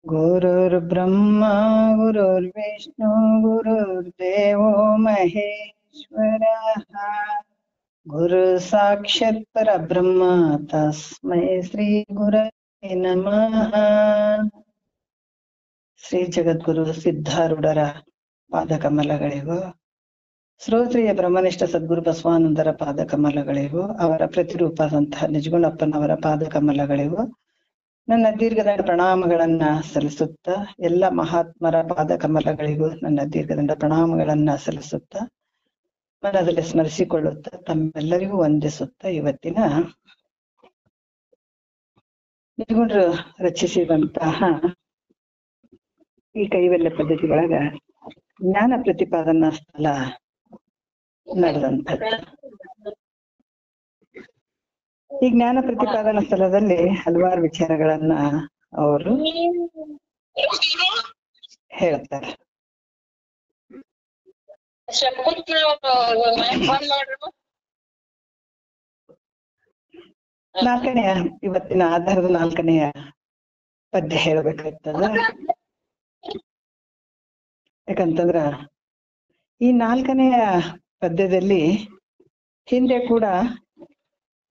गुरुर्ब्रह्मा गुरुर्विष्णु गुरुर्देवो महेश्वरः गुरु साक्षात् परब्रह्म तस्मै श्री गुरवे नमः। ಶ್ರೀ ಜಗದ್ಗುರು ಸಿದ್ಧಾರೂಢರ ಪಾದಕಮಲಗಳಿಗೂ, ಶ್ರೋತ್ರಿಯ ಬ್ರಹ್ಮನಿಷ್ಠ ಸದ್ಗುರು ಬಸವಾನಂದರ ಪಾದಕಮಲಗಳಿಗೂ, ಅವರ ಪ್ರತಿರೂಪದಂತಹ ನಿಜಗುಣಪ್ಪನವರ ಪಾದಕಮಲಗಳಿಗೂ ನನ್ನ ದೀರ್ಘದಂಡ ಪ್ರಣಾಮಗಳನ್ನ ಸಲ್ಲಿಸುತ್ತಾ, ಎಲ್ಲ ಮಹಾತ್ಮರ ಪಾದಕಮಲಗಳಿಗೂ ನನ್ನ ದೀರ್ಘದಂಡ ಪ್ರಣಾಮಗಳನ್ನ ಸಲ್ಲಿಸುತ್ತಾ, ಮನದಲ್ಲಿ ಸ್ಮರಿಸಿಕೊಳ್ಳುತ್ತಾ, ತಮ್ಮೆಲ್ಲರಿಗೂ ವಂದಿಸುತ್ತಾ, ಇವತ್ತಿನ ನಿಜಗುಣರು ರಚಿಸಿದಂತಹ ಈ ಕೈವಲ್ಯ ಪದ್ಧತಿ ಒಳಗ ಜ್ಞಾನ ಪ್ರತಿಪಾದನಾ ಸ್ಥಳ ನಡೆದಂಥದ್ದು. ಈ ಜ್ಞಾನ ಪ್ರತಿಪಾದನಾ ಸ್ಥಳದಲ್ಲಿ ಹಲವಾರು ವಿಚಾರಗಳನ್ನ ಅವರು ಹೇಳ್ತಾರೆ. ನಾಲ್ಕನೆಯ ಇವತ್ತಿನ ಆಧಾರದ ನಾಲ್ಕನೆಯ ಪದ್ಯ ಹೇಳಬೇಕಾಗ್ತದ. ಯಾಕಂತಂದ್ರ ಈ ನಾಲ್ಕನೆಯ ಪದ್ಯದಲ್ಲಿ ಹಿಂದೆ ಕೂಡ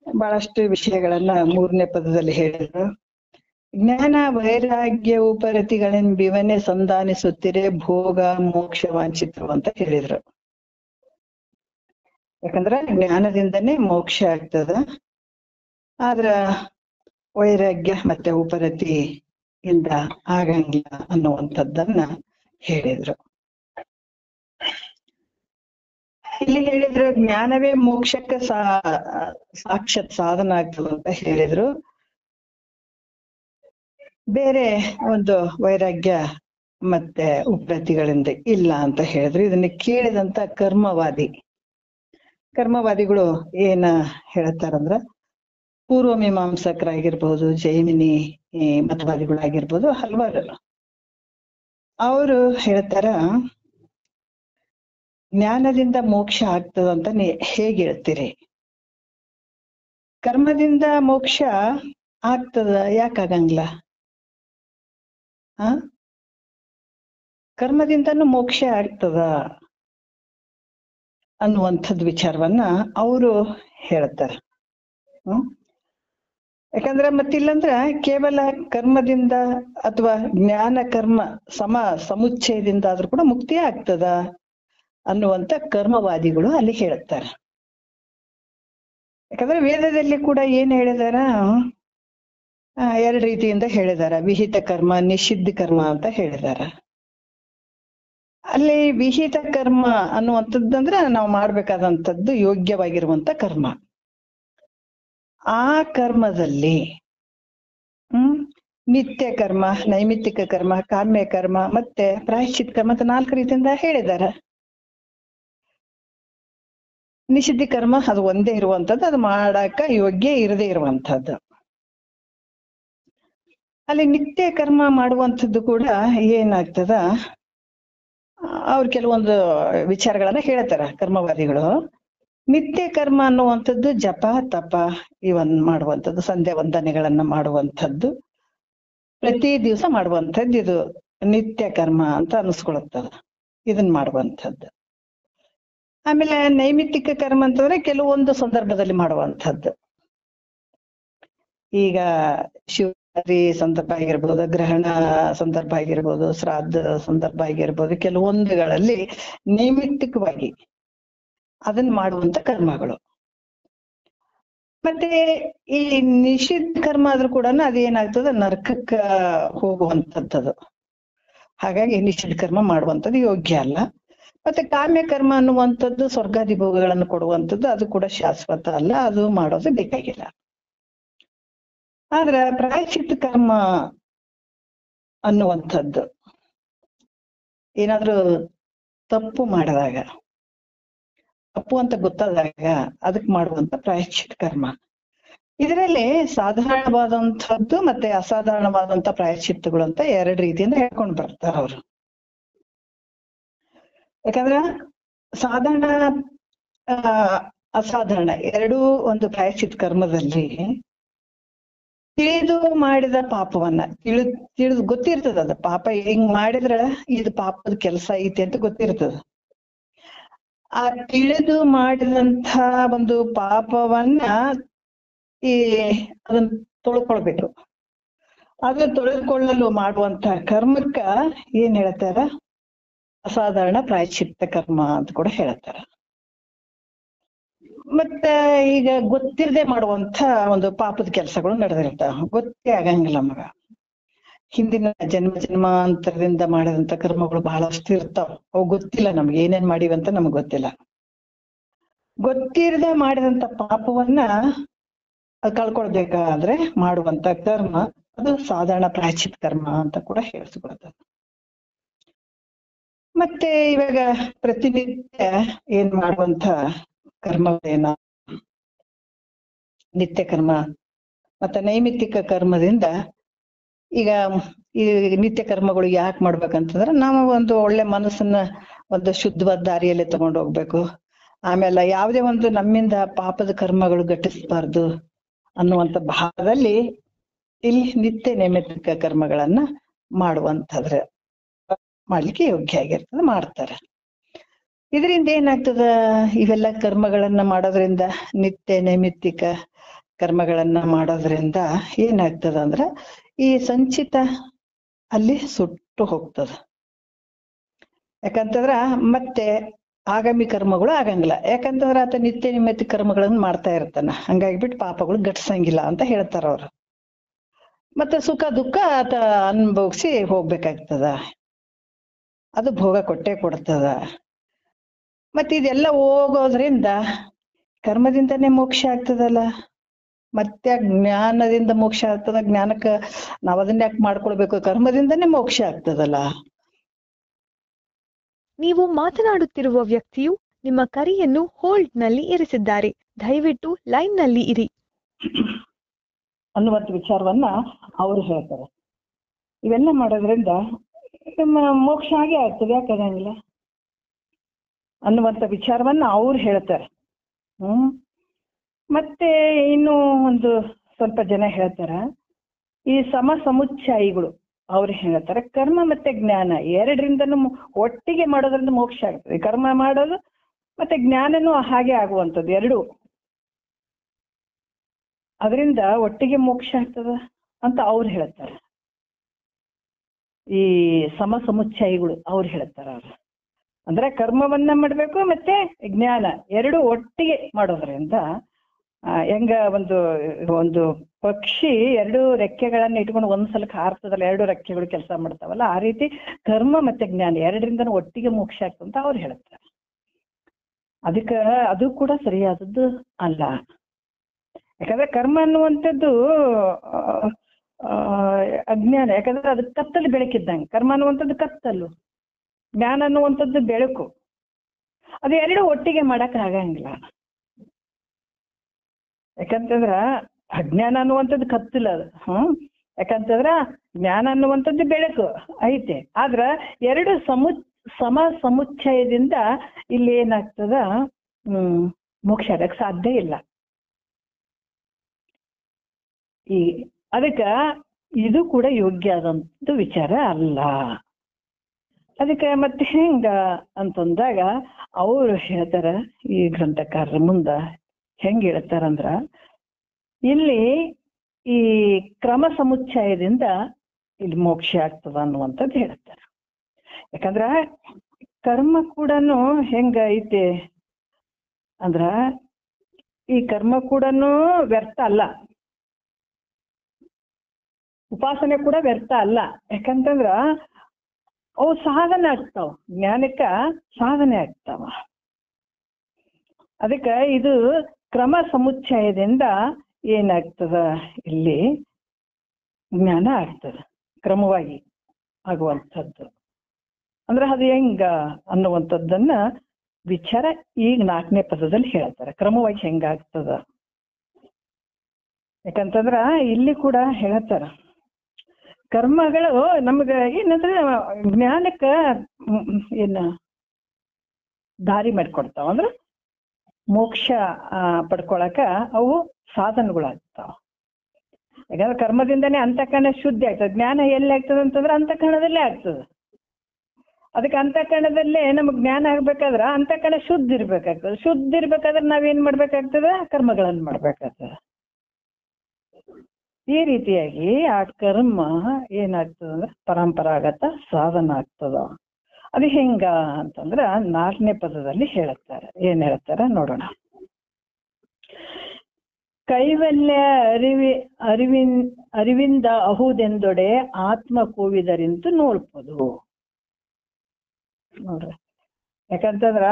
ಬಹಳಷ್ಟು ವಿಷಯಗಳನ್ನ ಮೂರನೇ ಪದದಲ್ಲಿ ಹೇಳಿದ್ರು. ಜ್ಞಾನ ವೈರಾಗ್ಯ ಉಪರತಿಗಳೆಂಬಿವನೇ ಸಂಧಾನಿಸುತ್ತಿರೆ ಭೋಗ ಮೋಕ್ಷ ವಾಂಚಿತರು ಅಂತ ಹೇಳಿದ್ರು. ಯಾಕಂದ್ರ ಜ್ಞಾನದಿಂದನೇ ಮೋಕ್ಷ ಆಗ್ತದ, ಆದ್ರ ವೈರಾಗ್ಯ ಮತ್ತೆ ಉಪರತಿಯಿಂದ ಆಗಂಗಿಲ್ಲ ಅನ್ನುವಂಥದ್ದನ್ನ ಹೇಳಿದ್ರು. ಇಲ್ಲಿ ಹೇಳಿದ್ರು ಜ್ಞಾನವೇ ಮೋಕ್ಷಕ್ಕೆ ಸಾಕ್ಷಾತ್ ಸಾಧನ ಆಗ್ತದೆ ಅಂತ ಹೇಳಿದ್ರು. ಬೇರೆ ಒಂದು ವೈರಾಗ್ಯ ಮತ್ತೆ ಉಪರತಿಗಳಿಂದ ಇಲ್ಲ ಅಂತ ಹೇಳಿದ್ರು. ಇದನ್ನ ಕೇಳಿದಂತ ಕರ್ಮವಾದಿಗಳು ಏನ ಹೇಳ್ತಾರಂದ್ರ, ಪೂರ್ವ ಮೀಮಾಂಸಕರಾಗಿರ್ಬೋದು, ಜೈಮಿನಿ ಮತವಾದಿಗಳಾಗಿರ್ಬೋದು, ಹಲವಾರು ಅವರು ಹೇಳ್ತಾರ, ಜ್ಞಾನದಿಂದ ಮೋಕ್ಷ ಆಗ್ತದಂತ ಹೇಗೆ ಹೇಳ್ತೀರಿ? ಕರ್ಮದಿಂದ ಮೋಕ್ಷ ಆಗ್ತದ, ಯಾಕಾಗಂಗಿಲ್ಲ? ಕರ್ಮದಿಂದನೂ ಮೋಕ್ಷ ಆಗ್ತದ ಅನ್ನುವಂಥದ್ದು ವಿಚಾರವನ್ನ ಅವರು ಹೇಳ್ತಾರ. ಯಾಕಂದ್ರೆ ಮತ್ತಿಲ್ಲಂದ್ರ ಕೇವಲ ಕರ್ಮದಿಂದ ಅಥವಾ ಜ್ಞಾನ ಕರ್ಮ ಸಮುಚ್ಚಯದಿಂದ ಆದ್ರೂ ಕೂಡ ಮುಕ್ತಿ ಆಗ್ತದ ಅನ್ನುವಂತ ಕರ್ಮವಾದಿಗಳು ಅಲ್ಲಿ ಹೇಳ್ತಾರೆ. ಯಾಕಂದ್ರೆ ವೇದದಲ್ಲಿ ಕೂಡ ಏನ್ ಹೇಳಿದಾರ, ಎರಡು ರೀತಿಯಿಂದ ಹೇಳಿದಾರ. ವಿಹಿತ ಕರ್ಮ, ನಿಷಿದ್ಧ ಕರ್ಮ ಅಂತ ಹೇಳಿದಾರ. ಅಲ್ಲಿ ವಿಹಿತ ಕರ್ಮ ಅನ್ನುವಂಥದ್ದಂದ್ರ ನಾವು ಮಾಡ್ಬೇಕಾದಂಥದ್ದು ಯೋಗ್ಯವಾಗಿರುವಂತ ಕರ್ಮ. ಆ ಕರ್ಮದಲ್ಲಿ ನಿತ್ಯ ಕರ್ಮ, ನೈಮಿತ್ತಿಕ ಕರ್ಮ, ಕಾಮ್ಯ ಕರ್ಮ ಮತ್ತೆ ಪ್ರಾಯಶ್ಚಿತ್ ಕರ್ಮ ಅಂತ 4 ರೀತಿಯಿಂದ ಹೇಳಿದಾರ. ನಿಷಿದ್ಧ ಕರ್ಮ ಅದು ಒಂದೇ ಇರುವಂತದ್ದು, ಅದು ಮಾಡಾಕ ಯೋಗ್ಯ ಇರದೇ ಇರುವಂತದ್ದು. ಅಲ್ಲಿ ನಿತ್ಯ ಕರ್ಮ ಮಾಡುವಂಥದ್ದು ಕೂಡ ಏನಾಗ್ತದ, ಅವ್ರು ಕೆಲವೊಂದು ವಿಚಾರಗಳನ್ನ ಹೇಳ್ತಾರ ಕರ್ಮವಾದಿಗಳು. ನಿತ್ಯ ಕರ್ಮ ಅನ್ನುವಂಥದ್ದು ಜಪ ತಪ ಇವನ್ ಮಾಡುವಂಥದ್ದು, ಸಂಧ್ಯಾ ವಂದನೆಗಳನ್ನ ಮಾಡುವಂಥದ್ದು, ಪ್ರತಿ ದಿವಸ ಮಾಡುವಂಥದ್ದು, ಇದು ನಿತ್ಯ ಕರ್ಮ ಅಂತ ಅನಿಸ್ಕೊಳತ್ತದ, ಇದನ್ ಮಾಡುವಂಥದ್ದು. ಆಮೇಲೆ ನೈಮಿತ್ತಿಕ ಕರ್ಮ ಅಂತಂದ್ರೆ ಕೆಲವೊಂದು ಸಂದರ್ಭದಲ್ಲಿ ಮಾಡುವಂಥದ್ದು. ಈಗ ಶಿವರಾತ್ರಿ ಸಂದರ್ಭ ಆಗಿರ್ಬೋದು, ಗ್ರಹಣ ಸಂದರ್ಭ ಆಗಿರ್ಬೋದು, ಶ್ರಾದ್ದ ಸಂದರ್ಭ ಆಗಿರ್ಬೋದು, ಕೆಲವೊಂದುಗಳಲ್ಲಿ ನೈಮಿತ್ತಿಕವಾಗಿ ಅದನ್ನ ಮಾಡುವಂತ ಕರ್ಮಗಳು. ಮತ್ತೆ ಈ ನಿಷಿದ್ಧ ಕರ್ಮ ಆದ್ರೂ ಕೂಡ ಅದೇನಾಗ್ತದ, ನರಕಕ್ಕ ಹೋಗುವಂಥದ್ದು. ಹಾಗಾಗಿ ನಿಷಿದ್ಧ ಕರ್ಮ ಮಾಡುವಂಥದ್ದು ಯೋಗ್ಯ ಅಲ್ಲ. ಮತ್ತೆ ಕಾಮ್ಯ ಕರ್ಮ ಅನ್ನುವಂಥದ್ದು ಸ್ವರ್ಗಾದಿ ಭೋಗಗಳನ್ನು ಕೊಡುವಂಥದ್ದು, ಅದು ಕೂಡ ಶಾಶ್ವತ ಅಲ್ಲ, ಅದು ಮಾಡೋದು ಬೇಕಾಗಿಲ್ಲ. ಆದ್ರ ಪ್ರಾಯಶ್ಚಿತ್ತ ಕರ್ಮ ಅನ್ನುವಂಥದ್ದು ಏನಾದ್ರೂ ತಪ್ಪು ಮಾಡಿದಾಗ, ತಪ್ಪು ಅಂತ ಗೊತ್ತಾದಾಗ ಅದಕ್ಕೆ ಮಾಡುವಂತ ಪ್ರಾಯಶ್ಚಿತ್ತ ಕರ್ಮ. ಇದರಲ್ಲಿ ಸಾಧಾರಣವಾದಂಥದ್ದು ಮತ್ತೆ ಅಸಾಧಾರಣವಾದಂತ ಪ್ರಾಯಶ್ಚಿತ್ತಗಳು ಅಂತ 2 ರೀತಿಯಿಂದ ಹೇಳ್ಕೊಂಡು ಬರ್ತಾರ ಅವರು. ಯಾಕಂದ್ರ ಸಾಧಾರಣ ಆ, ಅಸಾಧಾರಣ ಎರಡೂ ಒಂದು ಪ್ರಾಯಶ್ಚಿತ್ ಕರ್ಮದಲ್ಲಿ ತಿಳಿದು ಮಾಡಿದ ಪಾಪವನ್ನ ತಿಳಿದು ಗೊತ್ತಿರ್ತದ ಅದ ಪಾಪ ಹಿಂಗ್ ಮಾಡಿದ್ರ ಇದು ಪಾಪದ ಕೆಲಸ ಐತಿ ಅಂತ ಗೊತ್ತಿರ್ತದ. ಆ ತಿಳಿದು ಮಾಡಿದಂಥ ಒಂದು ಪಾಪವನ್ನ ಅದನ್ನ ತೊಳ್ಕೊಳ್ಬೇಕು. ಅದನ್ನ ತೊಳೆದುಕೊಳ್ಳಲು ಮಾಡುವಂತ ಕರ್ಮಕ್ಕ ಏನ್ ಹೇಳ್ತಾರ, ಅಸಾಧಾರಣ ಪ್ರಾಯಶ್ಚಿತ್ತ ಕರ್ಮ ಅಂತ ಕೂಡ ಹೇಳ್ತಾರ. ಮತ್ತ ಈಗ ಗೊತ್ತಿರದೆ ಮಾಡುವಂತ ಒಂದು ಪಾಪದ ಕೆಲಸಗಳು ನಡೆದಿರ್ತಾವ, ಗೊತ್ತೇ ಆಗಂಗಿಲ್ಲ ಮಗ. ಹಿಂದಿನ ಜನ್ಮಾಂತರದಿಂದ ಮಾಡಿದಂತ ಕರ್ಮಗಳು ಬಹಳಷ್ಟು ಇರ್ತಾವ, ಅವು ಗೊತ್ತಿಲ್ಲ ನಮ್ಗೆ ಏನೇನ್ ಮಾಡಿವಂತ ನಮಗ್ ಗೊತ್ತಿಲ್ಲ. ಗೊತ್ತಿರದೆ ಮಾಡಿದಂತ ಪಾಪವನ್ನ ಕಳ್ಕೊಳ್ಬೇಕಾದ್ರೆ ಮಾಡುವಂತ ಕರ್ಮ ಅದು ಸಾಧಾರಣ ಪ್ರಾಯಶ್ಚಿತ್ತ ಕರ್ಮ ಅಂತ ಕೂಡ ಹೇಳಿಸ್ಕೊಳ್ತದೆ. ಮತ್ತೆ ಇವಾಗ ಪ್ರತಿನಿತ್ಯ ಏನ್ ಮಾಡುವಂತ ಕರ್ಮಗಳೇನ, ನಿತ್ಯ ಕರ್ಮ ಮತ್ತೆ ನೈಮಿತ್ತಿಕ ಕರ್ಮದಿಂದ ಈಗ ಈ ನಿತ್ಯ ಕರ್ಮಗಳು ಯಾಕೆ ಮಾಡ್ಬೇಕಂತಂದ್ರೆ ನಾವು ಒಂದು ಒಳ್ಳೆ ಮನಸ್ಸನ್ನ ಒಂದು ಶುದ್ಧವಾದ ದಾರಿಯಲ್ಲಿ ತಗೊಂಡು ಹೋಗ್ಬೇಕು. ಆಮೇಲೆ ಯಾವುದೇ ಒಂದು ನಮ್ಮಿಂದ ಪಾಪದ ಕರ್ಮಗಳು ಘಟಿಸಬಾರ್ದು ಅನ್ನುವಂಥ ಭಾವದಲ್ಲಿ ಇಲ್ಲಿ ನಿತ್ಯ ನೈಮಿತ್ತಿಕ ಕರ್ಮಗಳನ್ನ ಮಾಡುವಂತಂದ್ರೆ ಮಾಡ್ಲಿಕ್ಕೆ ಯೋಗ್ಯ ಆಗಿರ್ತದೆ, ಮಾಡ್ತಾರೆ. ಇದರಿಂದ ಏನಾಗ್ತದ, ಇವೆಲ್ಲ ಕರ್ಮಗಳನ್ನ ಮಾಡೋದ್ರಿಂದ, ನಿತ್ಯ ನೈಮಿತ್ತಿಕ ಕರ್ಮಗಳನ್ನ ಮಾಡೋದ್ರಿಂದ ಏನಾಗ್ತದ ಅಂದ್ರ ಈ ಸಂಚಿತ ಅಲ್ಲಿ ಸುಟ್ಟು ಹೋಗ್ತದ. ಯಾಕಂತಂದ್ರ ಮತ್ತೆ ಆಗಾಮಿ ಕರ್ಮಗಳು ಆಗಂಗಿಲ್ಲ. ಯಾಕಂತಂದ್ರ ಆತ ನಿತ್ಯ ನೈಮಿತ್ತಿಕ ಕರ್ಮಗಳನ್ನ ಮಾಡ್ತಾ ಇರ್ತಾನ, ಹಂಗಾಗಿಬಿಟ್ಟು ಪಾಪಗಳು ಘಟಿಸಂಗಿಲ್ಲ ಅಂತ ಹೇಳ್ತಾರ ಅವ್ರು. ಮತ್ತೆ ಸುಖ ದುಃಖ ಆತ ಅನುಭವಿಸಿ ಹೋಗ್ಬೇಕಾಗ್ತದ, ಅದು ಭೋಗ ಕೊಟ್ಟೆ ಕೊಡ್ತದ. ಮತ್ತೆ ಇದೆಲ್ಲ ಹೋಗೋದ್ರಿಂದ ಕರ್ಮದಿಂದನೇ ಮೋಕ್ಷ ಆಗ್ತದಲ್ಲ, ಮತ್ತೆ ಜ್ಞಾನದಿಂದ ಮೋಕ್ಷ ಆಗ್ತದ. ಜ್ಞಾನಕ್ಕ ನಾವ್ ಅದನ್ನ ಯಾಕೆ ಮಾಡ್ಕೊಳ್ಬೇಕು, ಕರ್ಮದಿಂದನೇ ಮೋಕ್ಷ ಆಗ್ತದಲ್ಲ. ನೀವು ಮಾತನಾಡುತ್ತಿರುವ ವ್ಯಕ್ತಿಯು ನಿಮ್ಮ ಕರೆಯನ್ನು ಹೋಲ್ಡ್ ನಲ್ಲಿ ಇರಿಸಿದ್ದಾರೆ, ದಯವಿಟ್ಟು ಲೈನ್ ನಲ್ಲಿ ಇರಿ ಅನ್ನುವಂಥ ವಿಚಾರವನ್ನ ಅವ್ರು ಹೇಳ್ತಾರೆ. ಇವೆಲ್ಲ ಮಾಡೋದ್ರಿಂದ ನಮ್ಮ ಮೋಕ್ಷ ಆಗೇ ಆಗ್ತದೆ, ಯಾಕಾಗಂಗಿಲ್ಲ ಅನ್ನುವಂಥ ವಿಚಾರವನ್ನ ಅವ್ರು ಹೇಳ್ತಾರೆ. ಮತ್ತೆ ಇನ್ನು ಒಂದು ಸ್ವಲ್ಪ ಜನ ಹೇಳ್ತಾರ, ಈ ಸಮುಚ್ಚಾಯಿಗಳು ಅವ್ರು ಹೇಳ್ತಾರೆ ಕರ್ಮ ಮತ್ತೆ ಜ್ಞಾನ ಎರಡರಿಂದನೂ ಒಟ್ಟಿಗೆ ಮಾಡೋದ್ರಿಂದ ಮೋಕ್ಷ ಆಗ್ತದೆ. ಕರ್ಮ ಮಾಡೋದು ಮತ್ತೆ ಜ್ಞಾನನೂ ಹಾಗೆ ಆಗುವಂಥದ್ದು, ಎರಡು ಅದರಿಂದ ಒಟ್ಟಿಗೆ ಮೋಕ್ಷ ಆಗ್ತದ ಅಂತ ಅವ್ರು ಹೇಳ್ತಾರೆ. ಈ ಸಮುಚ್ಚಾಯಿಗಳು ಅವ್ರು ಹೇಳ್ತಾರ. ಅವ್ರು ಅಂದ್ರೆ ಕರ್ಮವನ್ನ ಮಾಡ್ಬೇಕು ಮತ್ತೆ ಜ್ಞಾನ ಎರಡು ಒಟ್ಟಿಗೆ ಮಾಡೋದ್ರಿಂದ ಹೆಂಗ ಒಂದು ಪಕ್ಷಿ ಎರಡು ರೆಕ್ಕೆಗಳನ್ನ ಇಟ್ಕೊಂಡು ಒಂದ್ಸಲಕ್ಕೆ ಹಾರ್ತದಲ್ಲ, ಎರಡು ರೆಕ್ಕೆಗಳು ಕೆಲಸ ಮಾಡ್ತಾವಲ್ಲ, ಆ ರೀತಿ ಕರ್ಮ ಮತ್ತೆ ಜ್ಞಾನ ಎರಡರಿಂದ ಒಟ್ಟಿಗೆ ಮೋಕ್ಷ ಆಗ್ತಂತ ಅವ್ರು ಹೇಳ್ತಾರೆ. ಅದಕ್ಕೆ ಅದು ಕೂಡ ಸರಿಯಾದದ್ದು ಅಲ್ಲ. ಯಾಕಂದ್ರೆ ಕರ್ಮ ಅನ್ನುವಂಥದ್ದು ಅಜ್ಞಾನ, ಯಾಕಂದ್ರೆ ಅದು ಕತ್ತಲು ಬೆಳಕಿದ್ದಂಗೆ. ಕರ್ಮ ಅನ್ನುವಂಥದ್ದು ಕತ್ತಲು, ಜ್ಞಾನ ಅನ್ನುವಂಥದ್ದು ಬೆಳಕು. ಅದು ಎರಡು ಒಟ್ಟಿಗೆ ಮಾಡಕ್ ಆಗಂಗಿಲ್ಲ. ಯಾಕಂತಂದ್ರ ಅಜ್ಞಾನ ಅನ್ನುವಂಥದ್ದು ಕತ್ತಲ ಅದು. ಯಾಕಂತಂದ್ರ ಜ್ಞಾನ ಅನ್ನುವಂಥದ್ದು ಬೆಳಕು ಐತೆ. ಆದ್ರ ಎರಡು ಸಮುಚ್ಚಯದಿಂದ ಇಲ್ಲಿ ಏನಾಗ್ತದ, ಮೋಕ್ಷ ಆಗಕ್ ಸಾಧ್ಯ ಇಲ್ಲ. ಅದಕ್ಕ ಇದು ಕೂಡ ಯೋಗ್ಯ ಆದಂತ ವಿಚಾರ ಅಲ್ಲ. ಅದಕ್ಕೆ ಮತ್ತೆ ಹೆಂಗ ಅಂತಂದಾಗ ಅವ್ರು ಹೇಳ್ತಾರ, ಈ ಗ್ರಂಥಕಾರರ ಮುಂದ ಹೆಂಗ್ ಹೇಳ್ತಾರಂದ್ರ, ಇಲ್ಲಿ ಈ ಕ್ರಮ ಸಮುಚ್ಚಯದಿಂದ ಇಲ್ಲಿ ಮೋಕ್ಷ ಆಗ್ತದ ಅನ್ನುವಂಥದ್ದು ಹೇಳ್ತಾರ. ಯಾಕಂದ್ರ ಕರ್ಮ ಕೂಡ ಹೆಂಗ ಐತೆ ಅಂದ್ರ ಈ ಕರ್ಮ ಕೂಡ ವ್ಯರ್ಥ ಅಲ್ಲ, ಉಪಾಸನೆ ಕೂಡ ವ್ಯರ್ಥ ಅಲ್ಲ. ಯಾಕಂತಂದ್ರ ಅವು ಸಾಧನೆ ಆಗ್ತಾವ, ಜ್ಞಾನಕ್ಕ ಸಾಧನೆ ಆಗ್ತಾವ. ಅದಕ್ಕ ಇದು ಕ್ರಮ ಸಮುಚ್ಚಯದಿಂದ ಏನಾಗ್ತದ, ಇಲ್ಲಿ ಜ್ಞಾನ ಆಗ್ತದ, ಕ್ರಮವಾಗಿ ಆಗುವಂಥದ್ದು. ಅಂದ್ರೆ ಅದು ಹೆಂಗ ಅನ್ನುವಂಥದ್ದನ್ನ ವಿಚಾರ ಈಗ 4ನೇ ಪದದಲ್ಲಿ ಹೇಳ್ತಾರೆ, ಕ್ರಮವಾಗಿ ಹೆಂಗಾಗ್ತದ. ಯಾಕಂತಂದ್ರ ಇಲ್ಲಿ ಕೂಡ ಹೇಳ್ತಾರ, ಕರ್ಮಗಳು ನಮ್ಗ ಏನಂದ್ರೆ ಜ್ಞಾನಕ್ಕ ದಾರಿ ಮಾಡಿಕೊಡ್ತಾವ. ಅಂದ್ರೆ ಮೋಕ್ಷ ಪಡ್ಕೊಳಕ ಅವು ಸಾಧನಗಳಾಗ್ತಾವ. ಯಾಕಂದ್ರೆ ಕರ್ಮದಿಂದನೇ ಅಂತಃಕರಣ ಶುದ್ಧಿ ಆಗ್ತದೆ. ಜ್ಞಾನ ಎಲ್ಲಿ ಆಗ್ತದೆ ಅಂತಂದ್ರೆ ಅಂತಃಕರಣದಲ್ಲೇ ಆಗ್ತದೆ. ಅದಕ್ಕೆ ಅಂತಃಕರಣದಲ್ಲೇ ನಮಗ್ ಜ್ಞಾನ ಆಗ್ಬೇಕಾದ್ರೆ ಅಂತಃಕರಣ ಶುದ್ಧ ಇರ್ಬೇಕಾಗ್ತದೆ. ಶುದ್ಧ ಇರ್ಬೇಕಾದ್ರೆ ನಾವೇನ್ ಮಾಡ್ಬೇಕಾಗ್ತದೆ? ಕರ್ಮಗಳನ್ನು ಮಾಡ್ಬೇಕಾಗ್ತದೆ. ಈ ರೀತಿಯಾಗಿ ಆ ಕರ್ಮ ಏನಾಗ್ತದ ಅಂದ್ರೆ ಪರಂಪರಾಗತ ಸಾಧನ ಆಗ್ತದ. ಅದು ಹೆಂಗ ಅಂತಂದ್ರ 4ನೇ ಪದದಲ್ಲಿ ಹೇಳುತ್ತಾರೆ. ಏನ್ ಹೇಳ್ತಾರ ನೋಡೋಣ. ಕೈವಲ್ಯ ಅರಿವಿಂದ ಅಹುದೆಂದೊಡೆ ಆತ್ಮ ಕೂವಿದರಿಂತು ನೋಡ್ಬೋದು ನೋಡ್ರಿ. ಯಾಕಂತಂದ್ರ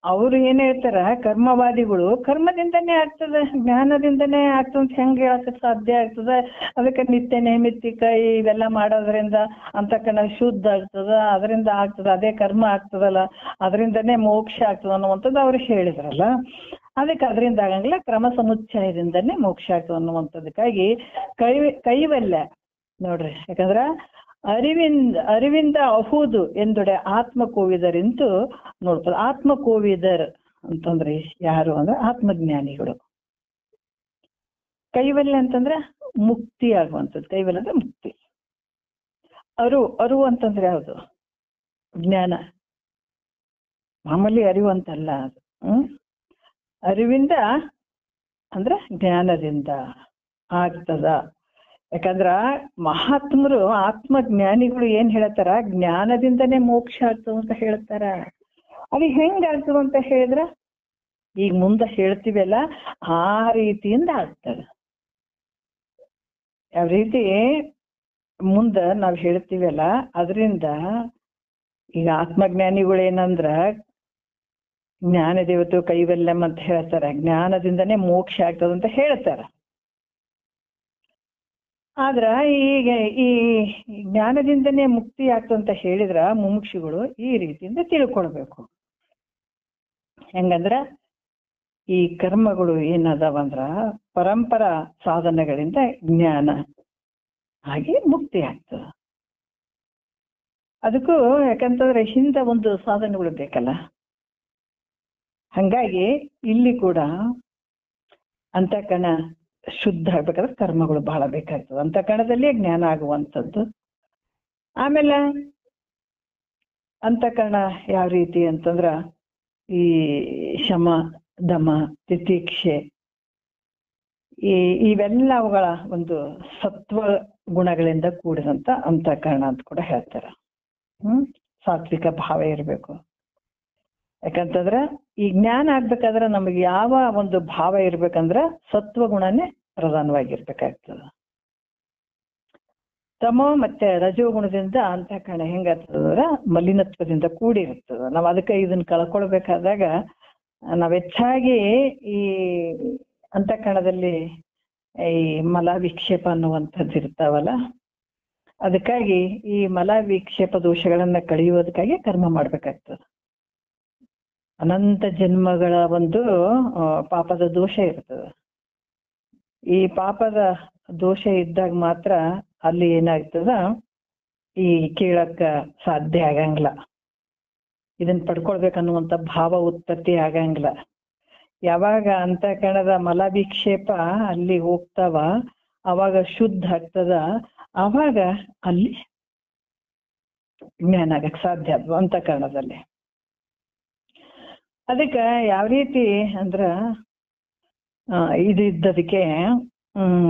ಅವ್ರು ಏನ್ ಹೇಳ್ತಾರ, ಕರ್ಮವಾದಿಗಳು ಕರ್ಮದಿಂದನೇ ಆಗ್ತದೆ, ಜ್ಞಾನದಿಂದನೇ ಆಗ್ತದಂತ ಹೆಂಗ್ ಹೇಳಕ್ ಸಾಧ್ಯ ಆಗ್ತದ? ಅದಕ್ಕೆ ನಿತ್ಯ ನೈಮಿತ್ತಿಕ ಇವೆಲ್ಲ ಮಾಡೋದ್ರಿಂದ ಅಂತಃಕರಣ ಶುದ್ಧ ಆಗ್ತದ, ಅದರಿಂದ ಆಗ್ತದ, ಅದೇ ಕರ್ಮ ಆಗ್ತದಲ್ಲ, ಅದರಿಂದನೇ ಮೋಕ್ಷ ಆಗ್ತದ ಅನ್ನುವಂಥದ್ದು ಅವ್ರು ಹೇಳಿದ್ರಲ್ಲ. ಅದಕ್ಕೆ ಅದರಿಂದ ಆಗಂಗಿಲ್ಲ, ಕ್ರಮ ಸಮುಚ್ಚಯದಿಂದನೇ ಮೋಕ್ಷ ಆಗ್ತದೆ ಅನ್ನುವಂಥದ್ದಕ್ಕಾಗಿ ಕೈವಲ್ಯ ನೋಡ್ರಿ. ಯಾಕಂದ್ರ ಅರಿವಿಂದ ಅಹುದು ಎಂದೊಡೆ ಆತ್ಮ ಕೋವಿದರಿಂತು ನೋಡ್ಬೋದು. ಆತ್ಮ ಕೋವಿದರ್ ಅಂತಂದ್ರೆ ಯಾರು ಅಂದ್ರೆ ಆತ್ಮಜ್ಞಾನಿಗಳು. ಕೈವಲ್ಯ ಅಂತಂದ್ರೆ ಮುಕ್ತಿ ಆಗುವಂಥದ್ದು. ಕೈವಲ್ಯ ಅಂದ್ರೆ ಮುಕ್ತಿ. ಅರಿವು ಅಂತಂದ್ರೆ ಯಾವುದು? ಜ್ಞಾನ. ಮಾಮೂಲಿ ಅರಿವು ಅಂತಲ್ಲ ಅದು. ಅರಿವಿಂದ ಅಂದ್ರೆ ಜ್ಞಾನದಿಂದ ಆಗ್ತದ. ಯಾಕಂದ್ರ ಮಹಾತ್ಮರು ಆತ್ಮಜ್ಞಾನಿಗಳು ಏನ್ ಹೇಳ್ತಾರ, ಜ್ಞಾನದಿಂದನೇ ಮೋಕ್ಷ ಆಗ್ತದ ಅಂತ ಹೇಳ್ತಾರ. ಅದು ಹೆಂಗ ಆಗ್ತದ ಅಂತ ಹೇಳಿದ್ರ ಈಗ ಮುಂದೆ ಹೇಳ್ತೀವಲ್ಲ ಆ ರೀತಿಯಿಂದ ಆಗ್ತದ. ಯಾವ ರೀತಿ ಮುಂದ ನಾವ್ ಹೇಳ್ತೀವಲ್ಲ ಅದರಿಂದ ಈಗ ಆತ್ಮಜ್ಞಾನಿಗಳು ಏನಂದ್ರ ಜ್ಞಾನ ದೇವತೆ ಕೈವಲ್ಯಂ ಅಂತ ಹೇಳ್ತಾರ. ಜ್ಞಾನದಿಂದನೇ ಮೋಕ್ಷ ಆಗ್ತದಂತ ಹೇಳ್ತಾರ. ಆದ್ರ ಈಗ ಈ ಜ್ಞಾನದಿಂದನೇ ಮುಕ್ತಿ ಆಗ್ತದಂತ ಹೇಳಿದ್ರ ಮುಮುಕ್ಷುಗಳು ಈ ರೀತಿಯಿಂದ ತಿಳ್ಕೊಳ್ಬೇಕು. ಹೆಂಗಂದ್ರ ಈ ಕರ್ಮಗಳು ಏನದಾವಂದ್ರ ಪರಂಪರಾ ಸಾಧನೆಗಳಿಂದ ಜ್ಞಾನ ಹಾಗೆ ಮುಕ್ತಿ ಆಗ್ತದ. ಅದಕ್ಕೂ ಯಾಕಂತಂದ್ರೆ ಹಿಂದ ಒಂದು ಸಾಧನೆಗಳು ಬೇಕಲ್ಲ. ಹಂಗಾಗಿ ಇಲ್ಲಿ ಕೂಡ ಅಂತಃಕರಣ ಶುದ್ಧ ಆಗ್ಬೇಕಾದ್ರೆ ಕರ್ಮಗಳು ಬಹಳ ಬೇಕಾಗ್ತದೆ. ಅಂತಃಕರಣದಲ್ಲೇ ಜ್ಞಾನ ಆಗುವಂಥದ್ದು. ಆಮೇಲೆ ಅಂತಃಕರಣ ಯಾವ ರೀತಿ ಅಂತಂದ್ರ ಈ ಶಮ ದಮ ತಿತಿಕ್ಷೆ ಇವೆಲ್ಲ ಅವುಗಳ ಒಂದು ಸತ್ವ ಗುಣಗಳಿಂದ ಕೂಡಿದಂತ ಅಂತಃಕರಣ ಅಂತ ಕೂಡ ಹೇಳ್ತಾರ. ಸಾತ್ವಿಕ ಭಾವ ಇರಬೇಕು. ಯಾಕಂತಂದ್ರ ಈ ಜ್ಞಾನ ಆಗ್ಬೇಕಾದ್ರೆ ನಮಗೆ ಯಾವ ಒಂದು ಭಾವ ಇರ್ಬೇಕಂದ್ರ ಸತ್ವ ಗುಣನೇ ಪ್ರಧಾನವಾಗಿರ್ಬೇಕಾಗ್ತದ. ತಮೋ ಮತ್ತೆ ರಜೋಗುಣದಿಂದ ಅಂತಃಕರಣ ಹೆಂಗಾಗ್ತದಂದ್ರ ಮಲಿನತ್ವದಿಂದ ಕೂಡಿರ್ತದ. ನಾವ್ ಅದಕ್ಕೆ ಇದನ್ನ ಕಳ್ಕೊಳ್ಬೇಕಾದಾಗ ನಾವ್ ಹೆಚ್ಚಾಗಿ ಈ ಅಂತಃಕರಣದಲ್ಲಿ ಈ ಮಲ ವಿಕ್ಷೇಪ ಅನ್ನುವಂಥದ್ದು ಇರ್ತಾವಲ್ಲ, ಅದಕ್ಕಾಗಿ ಈ ಮಲ ವಿಕ್ಷೇಪ ದೋಷಗಳನ್ನ ಕಳೆಯುವುದಕ್ಕಾಗಿ ಕರ್ಮ ಮಾಡ್ಬೇಕಾಗ್ತದ. ಅನಂತ ಜನ್ಮಗಳ ಒಂದು ಪಾಪದ ದೋಷ ಇರ್ತದೆ. ಈ ಪಾಪದ ದೋಷ ಇದ್ದಾಗ ಮಾತ್ರ ಅಲ್ಲಿ ಏನಾಗ್ತದ, ಈ ಕೇಳಕ್ಕ ಸಾಧ್ಯ ಆಗಂಗಿಲ್ಲ. ಇದನ್ನ ಪಡ್ಕೊಳ್ಬೇಕನ್ನುವಂತ ಭಾವ ಉತ್ಪತ್ತಿ ಆಗಂಗಿಲ್ಲ. ಯಾವಾಗ ಅಂತಃಕರಣದ ಮಲವಿಕ್ಷೇಪ ಅಲ್ಲಿ ಹೋಗ್ತಾವ ಅವಾಗ ಶುದ್ಧ ಆಗ್ತದ. ಅವಾಗ ಅಲ್ಲಿ ಜ್ಞಾನ ಆಗಕ್ ಸಾಧ್ಯ ಅಂತಃಕರಣದಲ್ಲಿ. ಅದಕ್ಕೆ ಯಾವ ರೀತಿ ಅಂದ್ರ ಇದು ಇದ್ದದಕ್ಕೆ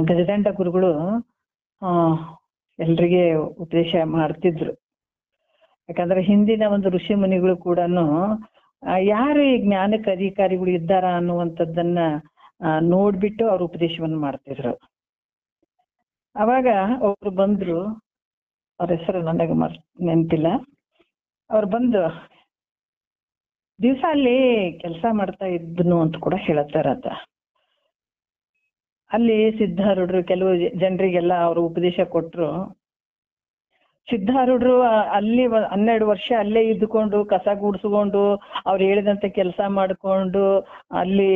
ಗಜದಂಡ ಗುರುಗಳು ಎಲ್ರಿಗೆ ಉಪದೇಶ ಮಾಡ್ತಿದ್ರು. ಯಾಕಂದ್ರೆ ಹಿಂದಿನ ಒಂದು ಋಷಿ ಮುನಿಗಳು ಕೂಡ ಯಾರು ಈ ಜ್ಞಾನಕ್ಕೆ ಅಧಿಕಾರಿಗಳು ಇದ್ದಾರ ಅನ್ನುವಂಥದ್ದನ್ನ ನೋಡ್ಬಿಟ್ಟು ಅವ್ರ ಉಪದೇಶವನ್ನು ಮಾಡ್ತಿದ್ರು. ಅವಾಗ ಅವ್ರು ಬಂದ್ರು, ಅವ್ರ ಹೆಸರು ನನಗೆ ನೆನಪಿಲ್ಲ. ಅವ್ರು ಬಂದು ದಿವಸ ಅಲ್ಲಿ ಕೆಲಸ ಮಾಡ್ತಾ ಇದ್ನು ಅಂತ ಕೂಡ ಹೇಳತ್ತಾರತ. ಅಲ್ಲಿ ಸಿದ್ಧಾರೂಢರು ಕೆಲವು ಜನರಿಗೆಲ್ಲ ಅವರು ಉಪದೇಶ ಕೊಟ್ರು. ಸಿದ್ಧಾರೂಢರು ಅಲ್ಲಿ 12 ವರ್ಷ ಅಲ್ಲೇ ಇದ್ದುಕೊಂಡು ಕಸ ಗುಡಿಸ್ಕೊಂಡು ಅವ್ರು ಹೇಳಿದಂತೆ ಕೆಲಸ ಮಾಡ್ಕೊಂಡು ಅಲ್ಲಿ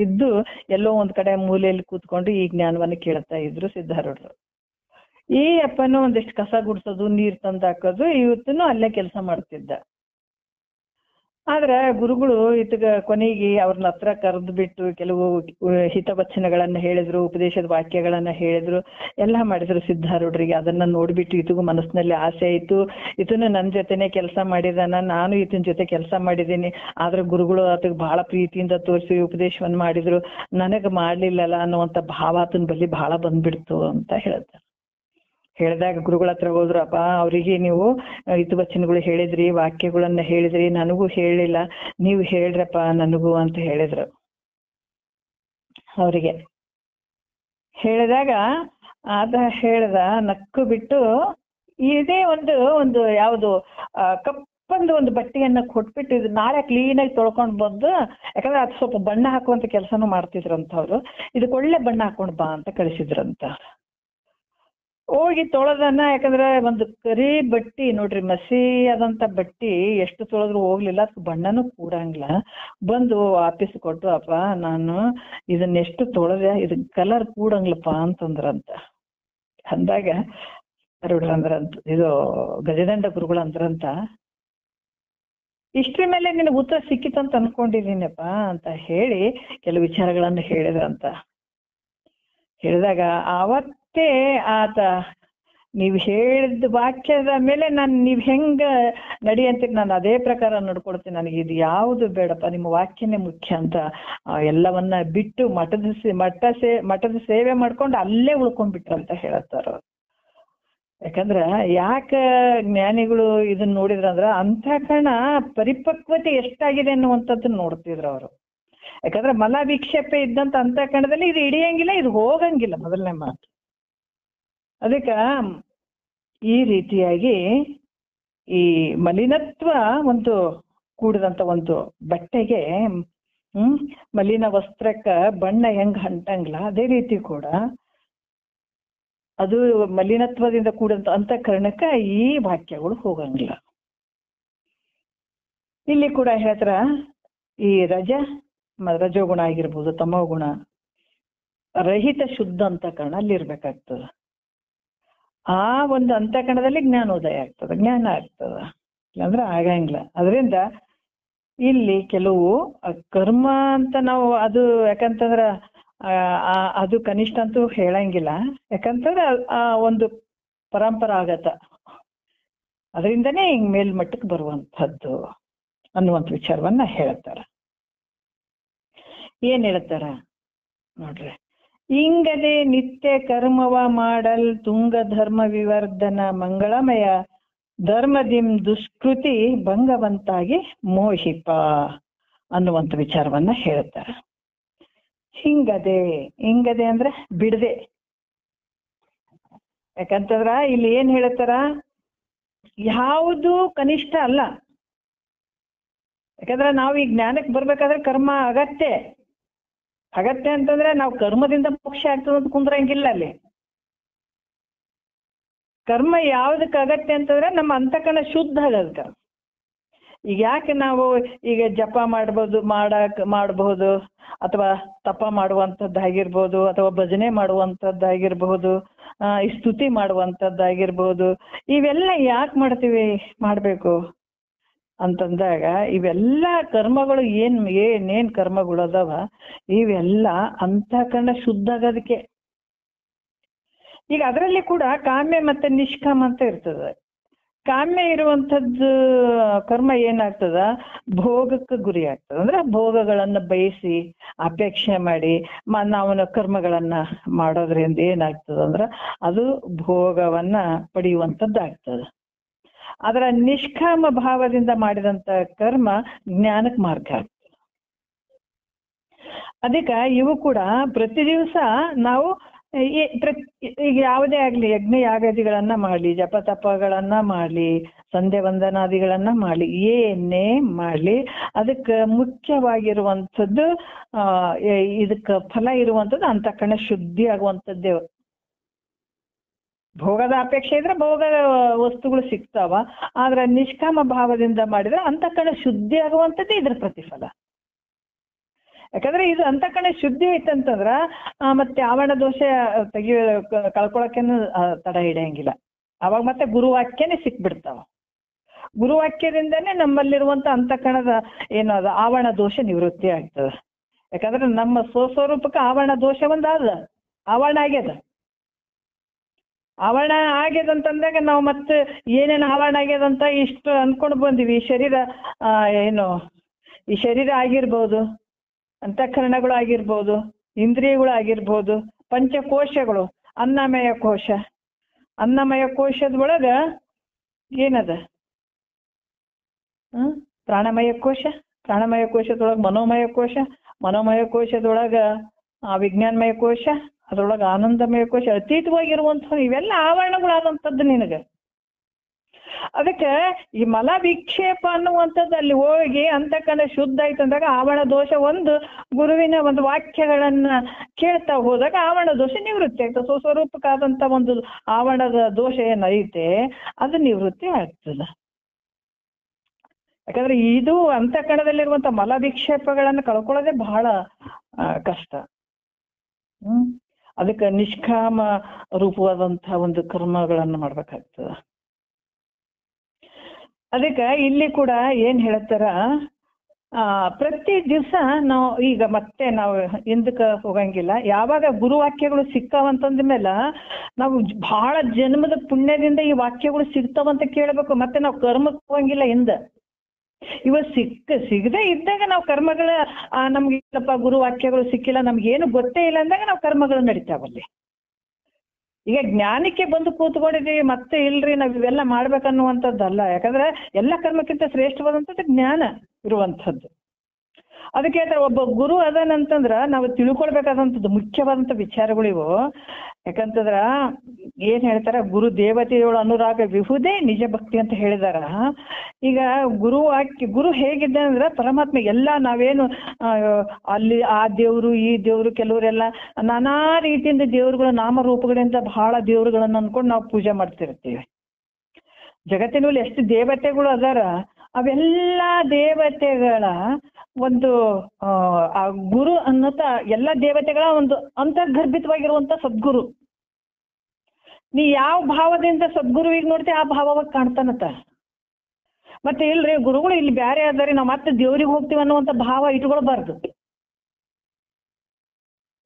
ಇದ್ದು ಎಲ್ಲೋ ಒಂದ್ ಕಡೆ ಮೂಲೆಯಲ್ಲಿ ಕೂತ್ಕೊಂಡು ಈ ಜ್ಞಾನವನ್ನ ಕೇಳ್ತಾ ಇದ್ರು ಸಿದ್ಧಾರೂಢರು. ಈ ಅಪ್ಪನು ಒಂದಿಷ್ಟು ಕಸ ಗುಡಿಸೋದು, ನೀರ್ ತಂದು ಹಾಕೋದು, ಇವತ್ತೂ ಅಲ್ಲೇ ಕೆಲಸ ಮಾಡ್ತಿದ್ದ. ಆದ್ರ ಗುರುಗಳು ಇತ್ಗ ಕೊನೆಗೆ ಅವ್ರನ್ನ ಹತ್ರ ಕರೆದು ಬಿಟ್ಟು ಕೆಲವು ಹಿತವಚನಗಳನ್ನ ಹೇಳಿದ್ರು, ಉಪದೇಶದ ವಾಕ್ಯಗಳನ್ನ ಹೇಳಿದ್ರು, ಎಲ್ಲಾ ಮಾಡಿದ್ರು ಸಿದ್ಧಾರೂಢರಿಗೆ. ಅದನ್ನ ನೋಡ್ಬಿಟ್ಟು ಇತಗೂ ಮನಸ್ಸಿನಲ್ಲಿ ಆಸೆ ಆಯ್ತು, ಇದನ್ನ ನನ್ನ ಜೊತೆನೆ ಕೆಲಸ ಮಾಡಿದಾನ, ನಾನು ಈತನ ಜೊತೆ ಕೆಲಸ ಮಾಡಿದ್ದೀನಿ. ಆದ್ರೆ ಗುರುಗಳು ಆತಗ್ ಬಹಳ ಪ್ರೀತಿಯಿಂದ ತೋರಿಸಿ ಉಪದೇಶವನ್ನ ಮಾಡಿದ್ರು, ನನಗ್ ಮಾಡ್ಲಿಲ್ಲಲ್ಲ ಅನ್ನುವಂತ ಭಾವ ಆತನ ಬಳಿ ಬಹಳ ಬಂದ್ಬಿಡ್ತು ಅಂತ ಹೇಳ್ತಾರೆ. ಹೇಳಿದಾಗ ಗುರುಗಳ ಹತ್ರ ಹೋದ್ರಪ್ಪ, ಅವರಿಗೆ ನೀವು ಹಿತವಚನಗಳು ಹೇಳಿದ್ರಿ, ವಾಕ್ಯಗಳನ್ನ ಹೇಳಿದ್ರಿ, ನನಗೂ ಹೇಳಿಲ್ಲ, ನೀವು ಹೇಳ್ರಪ್ಪ ನನಗೂ ಅಂತ ಹೇಳಿದ್ರು. ಅವರಿಗೆ ಹೇಳಿದಾಗ ಆದ ಹೇಳ್ದ, ನಕ್ಕು ಬಿಟ್ಟು ಇದೇ ಒಂದು ಯಾವುದು ಕಪ್ಪಂದು ಒಂದು ಬಟ್ಟೆಯನ್ನ ಕೊಟ್ಬಿಟ್ಟು ಇದು ನಾಳೆ ಕ್ಲೀನಾಗಿ ತೊಳ್ಕೊಂಡ್ ಬಂದು, ಯಾಕಂದ್ರೆ ಅದು ಸ್ವಲ್ಪ ಬಣ್ಣ ಹಾಕುವಂತ ಕೆಲಸನೂ ಮಾಡ್ತಿದ್ರಂತ ಅವ್ರು, ಇದಕ್ಕೆ ಒಳ್ಳೆ ಬಣ್ಣ ಹಾಕೊಂಡ್ ಬಾ ಅಂತ ಕಳಿಸಿದ್ರಂತ. ಹೋಗಿ ತೊಳೆದನ್ನ, ಯಾಕಂದ್ರೆ ಒಂದು ಕರಿ ಬಟ್ಟಿ ನೋಡ್ರಿ, ಮಸಿ ಆದಂತ ಬಟ್ಟಿ ಎಷ್ಟು ತೊಳೆದ್ರು ಹೋಗ್ಲಿಲ್ಲ, ಅದಕ್ಕೆ ಬಣ್ಣನೂ ಕೂಡಂಗಿಲ್ಲ. ಬಂದು ವಾಪಸ್ ಕೊಟ್ಟು, ಅಪ್ಪ ನಾನು ಇದನ್ನೆಷ್ಟು ತೊಳೆದೆ, ಇದಕ್ ಕಲರ್ ಕೂಡಂಗ್ಲಪ್ಪ ಅಂತಂದ್ರಂತ. ಅಂದಾಗ ಅಂದ್ರಂತ, ಇದು ಗಜದಂಡ ಗುರುಗಳು ಅಂದ್ರಂತ, ಇಷ್ಟ್ರ ಮೇಲೆ ನಿನಗೆ ಉತ್ತರ ಸಿಕ್ಕಿತಂತ ಅನ್ಕೊಂಡಿದ್ದೀನಪ್ಪ ಅಂತ ಹೇಳಿ ಕೆಲವು ವಿಚಾರಗಳನ್ನು ಹೇಳಿದ್ರಂತ. ಹೇಳಿದಾಗ ಆವತ್ತೇ ಆತ, ನೀವ್ ಹೇಳಿದ ವಾಕ್ಯದ ಮೇಲೆ ನೀವ್ ಹೆಂಗ ನಡಿಯಂತ ನಾನು ಅದೇ ಪ್ರಕಾರ ನಡ್ಕೊಡ್ತೀನಿ, ನನಗೆ ಇದು ಯಾವುದು ಬೇಡಪ್ಪ, ನಿಮ್ಮ ವಾಕ್ಯನೇ ಮುಖ್ಯ ಅಂತ ಎಲ್ಲವನ್ನ ಬಿಟ್ಟು ಮಠದ ಸೇವೆ ಮಾಡ್ಕೊಂಡು ಅಲ್ಲೇ ಉಳ್ಕೊಂಡ್ಬಿಟ್ರಂತ ಹೇಳತ್ತಾರ. ಯಾಕಂದ್ರ ಯಾಕ ಜ್ಞಾನಿಗಳು ಇದನ್ನ ನೋಡಿದ್ರಂದ್ರ ಅಂತಃಕರಣ ಪರಿಪಕ್ವತೆ ಎಷ್ಟಾಗಿದೆ ಅನ್ನುವಂಥದ್ದನ್ನ ನೋಡ್ತಿದ್ರು ಅವರು. ಯಾಕಂದ್ರೆ ಮಲ ವಿಕ್ಷೇಪ ಇದ್ದಂತ ಅಂತಃಕರಣದಲ್ಲಿ ಇದು ಹಿಡಿಯಂಗಿಲ್ಲ, ಇದು ಹೋಗಂಗಿಲ್ಲ, ಮೊದಲನೇ ಮಾತು. ಅದಕ್ಕ ಈ ರೀತಿಯಾಗಿ ಈ ಮಲಿನತ್ವ ಒಂದು ಕೂಡಿದಂತ ಒಂದು ಬಟ್ಟೆಗೆ ಮಲಿನ ವಸ್ತ್ರಕ್ಕ ಬಣ್ಣ ಹೆಂಗ್ ಅಂಟಂಗಿಲ್ಲ, ಅದೇ ರೀತಿ ಕೂಡ ಅದು ಮಲಿನತ್ವದಿಂದ ಕೂಡಿದಂತ ಅಂತಃಕರಣಕ್ಕ ಈ ವಾಕ್ಯಗಳು ಹೋಗಂಗಿಲ್ಲ. ಇಲ್ಲಿ ಕೂಡ ಹೇಳ್ತಾರ, ಈ ರಜೋಗುಣ ಆಗಿರ್ಬೋದು, ತಮೋಗುಣ ರಹಿತ ಶುದ್ಧ ಅಂತಃಕರಣ ಅಲ್ಲಿ ಇರ್ಬೇಕಾಗ್ತದ. ಆ ಒಂದು ಅಂತಃಕರಣದಲ್ಲಿ ಜ್ಞಾನೋದಯ ಆಗ್ತದ, ಜ್ಞಾನ ಆಗ್ತದ, ಇಲ್ಲಾಂದ್ರೆ ಆಗಂಗಿಲ್ಲ. ಅದರಿಂದ ಇಲ್ಲಿ ಕೆಲವು ಕರ್ಮ ಅಂತ ನಾವು ಅದು ಯಾಕಂತಂದ್ರ ಅದು ಕನಿಷ್ಠ ಅಂತೂ ಹೇಳಂಗಿಲ್ಲ, ಯಾಕಂತಂದ್ರೆ ಆ ಒಂದು ಪರಂಪರಾಗತ, ಅದರಿಂದನೇ ಹಿಂಗ್ ಮೇಲ್ಮಟ್ಟಕ್ಕೆ ಬರುವಂತಹದ್ದು ಅನ್ನುವಂಥ ವಿಚಾರವನ್ನ ಹೇಳ್ತಾರ. ಏನ್ ಹೇಳ್ತಾರ ನೋಡ್ರಿ, ಇಂಗದೆ ನಿತ್ಯ ಕರ್ಮವ ಮಾಡಲ್ ತುಂಗ ಧರ್ಮ ವಿವರ್ಧನ ಮಂಗಳಮಯ ಧರ್ಮದಿಂ ದುಷ್ಕೃತಿ ಭಂಗವಂತಾಗಿ ಮೋಹಿಪ ಅನ್ನುವಂಥ ವಿಚಾರವನ್ನ ಹೇಳ್ತಾರ. ಹಿಂಗದೆ ಅಂದ್ರೆ ಬಿಡದೆ. ಯಾಕಂತಂದ್ರ ಇಲ್ಲಿ ಏನ್ ಹೇಳ್ತಾರ, ಯಾವುದು ಕನಿಷ್ಠ ಅಲ್ಲ. ಯಾಕಂದ್ರೆ ನಾವು ಈ ಜ್ಞಾನಕ್ಕೆ ಬರ್ಬೇಕಾದ್ರೆ ಕರ್ಮ ಅಗತ್ಯ ಅಂತಂದ್ರೆ ನಾವು ಕರ್ಮದಿಂದ ಮೋಕ್ಷ ಆಗ್ತದ ಅಂತ ಕುಂದ್ರಂಗಿಲ್ಲ. ಅಲ್ಲಿ ಕರ್ಮ ಯಾವ್ದಕ್ಕೆ ಅಗತ್ಯ ಅಂತಂದ್ರೆ ನಮ್ಮ ಅಂತಃಕರಣ ಶುದ್ಧ ಆಗಲ್ಕ. ಈಗ ಯಾಕೆ ನಾವು ಈಗ ಜಪ ಮಾಡಬಹುದು, ಅಥವಾ ತಪ ಮಾಡುವಂಥದ್ದಾಗಿರ್ಬೋದು, ಅಥವಾ ಭಜನೆ ಮಾಡುವಂಥದ್ದಾಗಿರ್ಬಹುದು, ಈ ಸ್ತುತಿ ಮಾಡುವಂಥದ್ದಾಗಿರ್ಬೋದು, ಇವೆಲ್ಲ ಯಾಕೆ ಮಾಡ್ಬೇಕು ಅಂತಂದಾಗ ಇವೆಲ್ಲ ಕರ್ಮಗಳು ಏನೇನ್ ಕರ್ಮಗಳು ಅದಾವ ಇವೆಲ್ಲ ಅಂತಃಕರಣ ಶುದ್ಧ ಆಗೋದಕ್ಕೆ. ಈಗ ಅದರಲ್ಲಿ ಕೂಡ ಕಾಮ್ಯ ಮತ್ತೆ ನಿಷ್ಕಾಮ ಅಂತ ಇರ್ತದೆ. ಕಾಮ್ಯ ಇರುವಂತದ್ದು ಕರ್ಮ ಏನಾಗ್ತದ, ಭೋಗಕ್ಕೆ ಗುರಿ ಆಗ್ತದ. ಅಂದ್ರೆ ಭೋಗಗಳನ್ನ ಬಯಸಿ ಅಪೇಕ್ಷೆ ಮಾಡಿ ನಾವು ಕರ್ಮಗಳನ್ನ ಮಾಡೋದ್ರಿಂದ ಏನಾಗ್ತದ ಅಂದ್ರ ಅದು ಭೋಗವನ್ನ ಪಡೆಯುವಂಥದ್ದಾಗ್ತದ. ಅದರ ನಿಷ್ಕಾಮ ಭಾವದಿಂದ ಮಾಡಿದಂತ ಕರ್ಮ ಜ್ಞಾನಕ್ಕೆ ಮಾರ್ಗ ಆಗ್ತದೆ. ಅದಕ್ಕೆ ಇವು ಕೂಡ ಪ್ರತಿ ದಿವಸ ನಾವು ಈಗ ಯಾವುದೇ ಆಗ್ಲಿ ಯಜ್ಞ ಯಾಗಾದಿಗಳನ್ನ ಮಾಡ್ಲಿ, ಜಪ ತಪಗಳನ್ನ ಮಾಡ್ಲಿ, ಸಂಧ್ಯಾ ವಂದನಾದಿಗಳನ್ನ ಮಾಡ್ಲಿ, ಏನೇ ಮಾಡ್ಲಿ, ಅದಕ್ಕೆ ಮುಖ್ಯವಾಗಿರುವಂಥದ್ದು ಇದಕ್ಕೆ ಫಲ ಇರುವಂಥದ್ದು ಅಂತಃಕರಣ ಶುದ್ಧಿ ಆಗುವಂಥದ್ದೇ. ಭೋಗದ ಅಪೇಕ್ಷೆ ಇದ್ರೆ ಭೋಗದ ವಸ್ತುಗಳು ಸಿಗ್ತಾವ, ಆದ್ರೆ ನಿಷ್ಕಾಮ ಭಾವದಿಂದ ಮಾಡಿದ್ರೆ ಅಂತಃಕರಣ ಶುದ್ಧಿ ಆಗುವಂಥದ್ದೇ ಇದ್ರ ಪ್ರತಿಫಲ. ಯಾಕಂದ್ರೆ ಇದು ಅಂತಃಕರಣ ಶುದ್ಧಿ ಐತಂತಂದ್ರ ಮತ್ತೆ ಆವರಣ ದೋಷ ಕಳ್ಕೊಳಕ್ಕೇನು ತಡ ಹಿಡಿಯಂಗಿಲ್ಲ. ಅವಾಗ ಮತ್ತೆ ಗುರುವಾಕ್ಯನೇ ಸಿಕ್ಬಿಡ್ತಾವ. ಗುರುವಾಕ್ಯದಿಂದನೇ ನಮ್ಮಲ್ಲಿರುವಂತ ಅಂತಃಕರಣದ ಏನು ಅದು ಆವರಣ ದೋಷ ನಿವೃತ್ತಿ ಆಗ್ತದೆ. ಯಾಕಂದ್ರೆ ನಮ್ಮ ಸ್ವಸ್ವರೂಪಕ್ಕೆ ಆವರಣ ದೋಷ ಒಂದಾದ ಆವರಣ ಆಗ್ಯದ. ಆವರಣ ಆಗ್ಯದಂತಂದಾಗ ನಾವು ಮತ್ತೆ ಏನೇನು ಆವರಣ ಆಗ್ಯದಂತ ಇಷ್ಟು ಅನ್ಕೊಂಡು ಬಂದಿವಿ. ಶರೀರ ಏನು ಈ ಶರೀರ ಆಗಿರ್ಬೋದು, ಅಂತಃಕರಣಗಳು ಆಗಿರ್ಬೋದು, ಇಂದ್ರಿಯಗಳು ಆಗಿರ್ಬೋದು, ಪಂಚಕೋಶಗಳು, ಅನ್ನಮಯ ಕೋಶ, ಅನ್ನಮಯ ಕೋಶದೊಳಗ ಏನದ ಪ್ರಾಣಮಯ ಕೋಶ, ಪ್ರಾಣಮಯ ಕೋಶದೊಳಗೆ ಮನೋಮಯ ಕೋಶ, ಮನೋಮಯ ಕೋಶದೊಳಗ ವಿಜ್ಞಾನಮಯ ಕೋಶ, ಅದ್ರೊಳಗೆ ಆನಂದಮಯ ಕೋಶ, ಅತೀತವಾಗಿರುವಂತಹ ಇವೆಲ್ಲ ಆವರಣಗಳಾದಂಥದ್ದು ನಿನಗೆ. ಅದಕ್ಕೆ ಈ ಮಲ ವಿಕ್ಷೇಪ ಅನ್ನುವಂಥದ್ದು ಅಲ್ಲಿ ಹೋಗಿ ಅಂತಕನ ಶುದ್ಧ ಆಯ್ತು ಅಂದಾಗ ಆವರಣ ದೋಷ ಒಂದು ಗುರುವಿನ ಒಂದು ವಾಕ್ಯಗಳನ್ನ ಕೇಳ್ತಾ ಹೋದಾಗ ಆವರಣ ದೋಷ ನಿವೃತ್ತಿ ಆಗ್ತದೆ. ಸ್ವಸ್ವರೂಪಕ್ಕಾದಂತ ಒಂದು ಆವರಣದ ದೋಷ ಏನೈತೆ ಅದು ನಿವೃತ್ತಿ ಆಗ್ತದೆ. ಯಾಕಂದ್ರೆ ಇದು ಅಂತಃಕರಣದಲ್ಲಿರುವಂತ ಮಲ ವಿಕ್ಷೇಪಗಳನ್ನು ಕಳ್ಕೊಳ್ಳೋದೇ ಬಹಳ ಕಷ್ಟ. ಅದಕ್ಕೆ ನಿಷ್ಕಾಮ ರೂಪವಾದಂತಹ ಒಂದು ಕರ್ಮಗಳನ್ನು ಮಾಡ್ಬೇಕಾಗ್ತದೆ. ಅದಕ್ಕೆ ಇಲ್ಲಿ ಕೂಡ ಏನ್ ಹೇಳ್ತಾರ, ಪ್ರತಿ ದಿವಸ ನಾವು ಈಗ ಮತ್ತೆ ನಾವು ಹಿಂದಕ್ಕೆ ಹೋಗಂಗಿಲ್ಲ. ಯಾವಾಗ ಗುರುವಾಕ್ಯಗಳು ಸಿಕ್ಕಾವಂತಂದ ಮೇಲೆ ನಾವು ಬಹಳ ಜನ್ಮದ ಪುಣ್ಯದಿಂದ ಈ ವಾಕ್ಯಗಳು ಸಿಗ್ತಾವಂತ ಕೇಳಬೇಕು. ಮತ್ತೆ ನಾವು ಕರ್ಮಕ್ಕೆ ಹೋಗಂಗಿಲ್ಲ ಹಿಂದ. ಸಿಗದೆ ಇದ್ದಾಗ ನಾವು ಕರ್ಮಗಳ ನಮ್ಗೆ ಇಲ್ಲಪ್ಪ ಗುರುವಾಕ್ಯಗಳು ಸಿಕ್ಕಿಲ್ಲ, ನಮ್ಗೇನು ಗೊತ್ತೇ ಇಲ್ಲ ಅಂದಾಗ ನಾವು ಕರ್ಮಗಳು ನಡೀತಾವಲ್ಲಿ. ಈಗ ಜ್ಞಾನಕ್ಕೆ ಬಂದು ಕೂತ್ಕೊಂಡಿದ್ದೀವಿ ಮತ್ತೆ ಇಲ್ರಿ ನಾವ್ ಇವೆಲ್ಲ ಮಾಡ್ಬೇಕನ್ನುವಂಥದ್ದಲ್ಲ. ಯಾಕಂದ್ರೆ ಎಲ್ಲ ಕರ್ಮಕ್ಕಿಂತ ಶ್ರೇಷ್ಠವಾದಂಥದ್ದು ಜ್ಞಾನ ಇರುವಂಥದ್ದು. ಅದಕ್ಕೆ ಹೇಳ್ತಾರೆ ಒಬ್ಬ ಗುರು ಅದನಂತಂದ್ರ ನಾವು ತಿಳ್ಕೊಳ್ಬೇಕಾದಂಥದ್ದು ಮುಖ್ಯವಾದಂಥ ವಿಚಾರಗಳಿವು. ಯಾಕಂತಂದ್ರ ಏನ್ ಹೇಳ್ತಾರ, ಗುರು ದೇವತೆಗಳು ಅನುರಾಗ ವಿಹುದೇ ನಿಜ ಭಕ್ತಿ ಅಂತ ಹೇಳಿದಾರ. ಈಗ ಗುರು ಹೇಗಿದ್ದಾನೆ ಅಂದ್ರೆ ಪರಮಾತ್ಮ ಎಲ್ಲ ನಾವೇನು ಅಲ್ಲಿ ಆ ದೇವ್ರು ಈ ದೇವ್ರು ಕೆಲವರೆಲ್ಲ ನಾನಾ ರೀತಿಯಿಂದ ದೇವ್ರುಗಳ ನಾಮರೂಪಗಳಿಂದ ಬಹಳ ದೇವ್ರುಗಳನ್ನ ಅನ್ಕೊಂಡು ನಾವು ಪೂಜೆ ಮಾಡ್ತಿರ್ತೀವಿ. ಜಗತ್ತಿನಲ್ಲಿ ಎಷ್ಟು ದೇವತೆಗಳು ಅದಾರ, ಅವೆಲ್ಲ ದೇವತೆಗಳ ಒಂದು ಆ ಗುರು ಅನ್ನತ ಎಲ್ಲ ದೇವತೆಗಳ ಒಂದು ಅಂತರ್ಗರ್ಭಿತವಾಗಿರುವಂತ ಸದ್ಗುರು. ನೀ ಯಾವ ಭಾವದಿಂದ ಸದ್ಗುರುವಿಗೆ ನೋಡ್ತೀವಿ ಆ ಭಾವವಾಗಿ ಕಾಣ್ತಾನತ್ತ. ಮತ್ತೆ ಇಲ್ರಿ ಗುರುಗಳು ಇಲ್ಲಿ ಬ್ಯಾರೆ ಅದಾರಿ ನಾವು ಮತ್ತೆ ದೇವ್ರಿಗೆ ಹೋಗ್ತೀವಿ ಅನ್ನುವಂತ ಭಾವ ಇಟ್ಕೊಳ್ಬಾರ್ದು.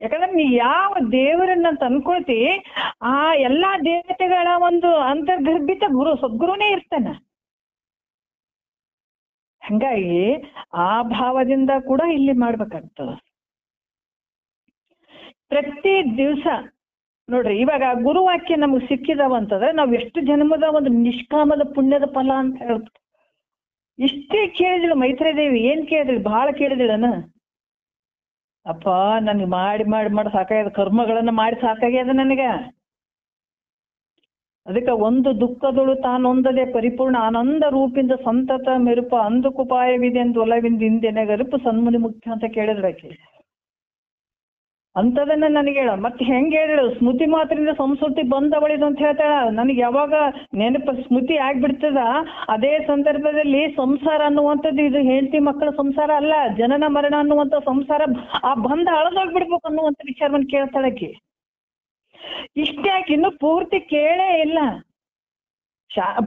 ಯಾಕಂದ್ರೆ ನೀ ಯಾವ ದೇವರನ್ನಂತ ಅನ್ಕೊಳ್ತಿ ಆ ಎಲ್ಲಾ ದೇವತೆಗಳ ಒಂದು ಅಂತರ್ಗರ್ಭಿತ ಗುರು ಸದ್ಗುರುನೇ ಇರ್ತಾನ. ಹಂಗಾಗಿ ಆ ಭಾವದಿಂದ ಕೂಡ ಇಲ್ಲಿ ಮಾಡ್ಬೇಕಾಗ್ತದ. ಪ್ರತಿ ದಿವಸ ನೋಡ್ರಿ, ಇವಾಗ ಗುರುವಾಕ್ಯ ನಮಗ್ ಸಿಕ್ಕಿದವಂತಂದ್ರೆ ನಾವ್ ಎಷ್ಟು ಜನ್ಮದ ಒಂದು ನಿಷ್ಕಾಮದ ಪುಣ್ಯದ ಫಲ ಅಂತ ಹೇಳ್ತೀವಿ. ಇಷ್ಟೇ ಕೇಳಿದಿಳು ಮೈತ್ರೇದೇವಿ, ಏನ್ ಕೇಳಿದಿಳು? ಬಹಳ ಕೇಳಿದಿಳನ. ಅಪ್ಪ ನನ್ಗೆ ಮಾಡಿ ಮಾಡಿ ಮಾಡಿ ಸಾಕಾಗ್ಯದ, ಕರ್ಮಗಳನ್ನ ಮಾಡಿ ಸಾಕಾಗ್ಯದ ನನಗ. ಅದಕ್ಕೆ ಒಂದು ದುಃಖದಳು ತಾನೊಂದದೇ ಪರಿಪೂರ್ಣ ಆನಂದ ರೂಪಿಂದ ಸಂತತ ಮೆರುಪ ಅಂದಕ್ಕುಪಾಯವಿದೆ ಎಂದು ಒಲವಿಂದ ಹಿಂದೆನೆ ಗರುಪು ಸನ್ಮುನಿ ಮುಖ್ಯ ಅಂತ ಕೇಳಿದ್ರಾಕಿ. ಅಂತದನ್ನ ನನಗೆ ಹೇಳ. ಮತ್ತೆ ಹೆಂಗ್ ಹೇಳಿಳು? ಸ್ಮೃತಿ ಮಾತ್ರದಿಂದ ಸಂಸ್ಕೃತಿ ಬಂದವಳಿದು ಅಂತ ಹೇಳ್ತಾಳ. ನನಗೆ ಯಾವಾಗ ನೆನಪು ಸ್ಮೃತಿ ಆಗ್ಬಿಡ್ತದ ಅದೇ ಸಂದರ್ಭದಲ್ಲಿ ಸಂಸಾರ ಅನ್ನುವಂಥದ್ದು ಇದು ಹೆಂಡತಿ ಮಕ್ಕಳ ಸಂಸಾರ ಅಲ್ಲ, ಜನನ ಮರಣ ಅನ್ನುವಂಥ ಸಂಸಾರ ಆ ಬಂದ ಅಳದೋಗ್ಬಿಡ್ಬೇಕು ಅನ್ನುವಂಥ ವಿಚಾರವನ್ನು ಕೇಳ್ತಾಳಕಿ. ಇಷ್ಟೇ ಆಕಿ ಇನ್ನು ಪೂರ್ತಿ ಕೇಳೇ ಇಲ್ಲ.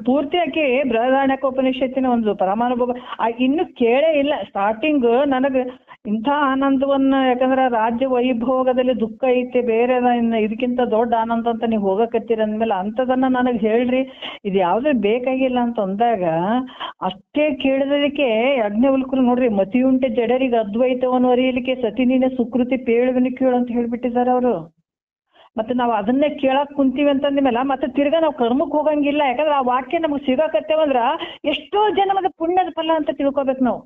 ಪೂರ್ತಿ ಆಕಿ ಬೃಹದಾರಣ್ಯಕೋಪನಿಷತ್ತಿನ ಒಂದು ಪರಮಾನುಭವ ಇನ್ನು ಕೇಳೇ ಇಲ್ಲ. ಸ್ಟಾರ್ಟಿಂಗ್ ನನಗ ಇಂಥ ಆನಂದವನ್ನ, ಯಾಕಂದ್ರೆ ರಾಜ್ಯ ವೈಭೋಗದಲ್ಲಿ ದುಃಖ ಐತೆ, ಬೇರೆ ಇದಕ್ಕಿಂತ ದೊಡ್ಡ ಆನಂದ ಅಂತ ನೀವು ಹೋಗಕತ್ತೀರ ಅಂದ್ಮೇಲೆ ಅಂಥದನ್ನ ನನಗೆ ಹೇಳ್ರಿ, ಇದು ಯಾವ್ದು ಬೇಕಾಗಿಲ್ಲ ಅಂತ ಅಂದಾಗ ಅಷ್ಟೇ ಕೇಳಿದಕ್ಕೆ ಯಜ್ಞವಲ್ಕರು ನೋಡ್ರಿ, ಮತಿಯುಂಟೆ ಜಡರಿಗೆ ಅದ್ವೈತವನ್ನು ಅರಿಯಲಿಕ್ಕೆ ಸತಿ ನೀನೆ ಸುಕೃತಿ ಪೇಳುವನಿ ಕೇಳು ಅಂತ ಹೇಳ್ಬಿಟ್ಟಿದ್ದಾರೆ ಅವರು. ಮತ್ತೆ ನಾವು ಅದನ್ನೇ ಕೇಳಕ್ ಕುಂತೀವಿ ಅಂತಂದ್ಮೇಲೆ ಮತ್ತೆ ತಿರ್ಗಾ ನಾವು ಕರ್ಮಕ್ಕೆ ಹೋಗಂಗಿಲ್ಲ. ಯಾಕಂದ್ರೆ ಆ ವಾಕ್ಯ ನಮ್ಗೆ ಸಿಗಾಕತ್ತೇವಂದ್ರ ಎಷ್ಟೋ ಜನ್ಮದ ಪುಣ್ಯದ ಫಲ ಅಂತ ತಿಳ್ಕೊಬೇಕು ನಾವು.